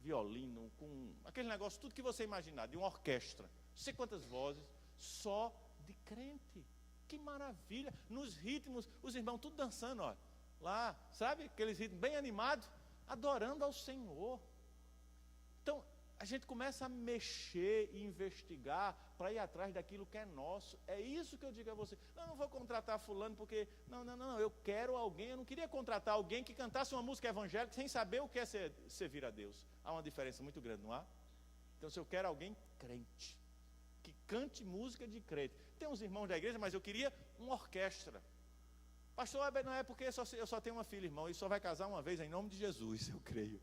violino, com aquele negócio, tudo que você imaginar, de uma orquestra. Não sei quantas vozes, só de crente. Que maravilha. Nos ritmos, os irmãos tudo dançando, ó. Lá, sabe? Aqueles ritmos bem animados, adorando ao Senhor. Então, a gente começa a mexer e investigar para ir atrás daquilo que é nosso. É isso que eu digo a você. Não vou contratar fulano porque... Não, eu quero alguém. Eu não queria contratar alguém que cantasse uma música evangélica sem saber o que é servir a Deus. Há uma diferença muito grande, não há? Então, se eu quero alguém crente, que cante música de crente. Tem uns irmãos da igreja, mas eu queria uma orquestra. Pastor, não é porque eu só tenho uma filha, irmão, e só vai casar uma vez em nome de Jesus, eu creio.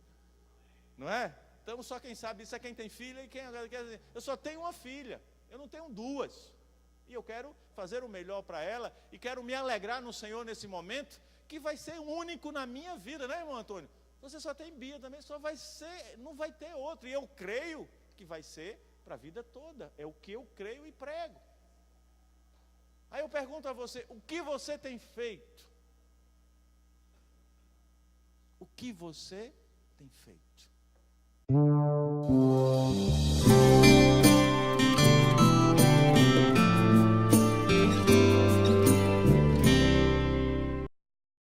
Não é? Então, só quem sabe isso é quem tem filha e quem... Eu só tenho uma filha, eu não tenho duas. E eu quero fazer o melhor para ela e quero me alegrar no Senhor nesse momento, que vai ser único na minha vida, né, irmão Antônio? Você só tem Bia também, só vai ser, não vai ter outro. E eu creio que vai ser para a vida toda. É o que eu creio e prego. Aí eu pergunto a você, o que você tem feito? O que você tem feito?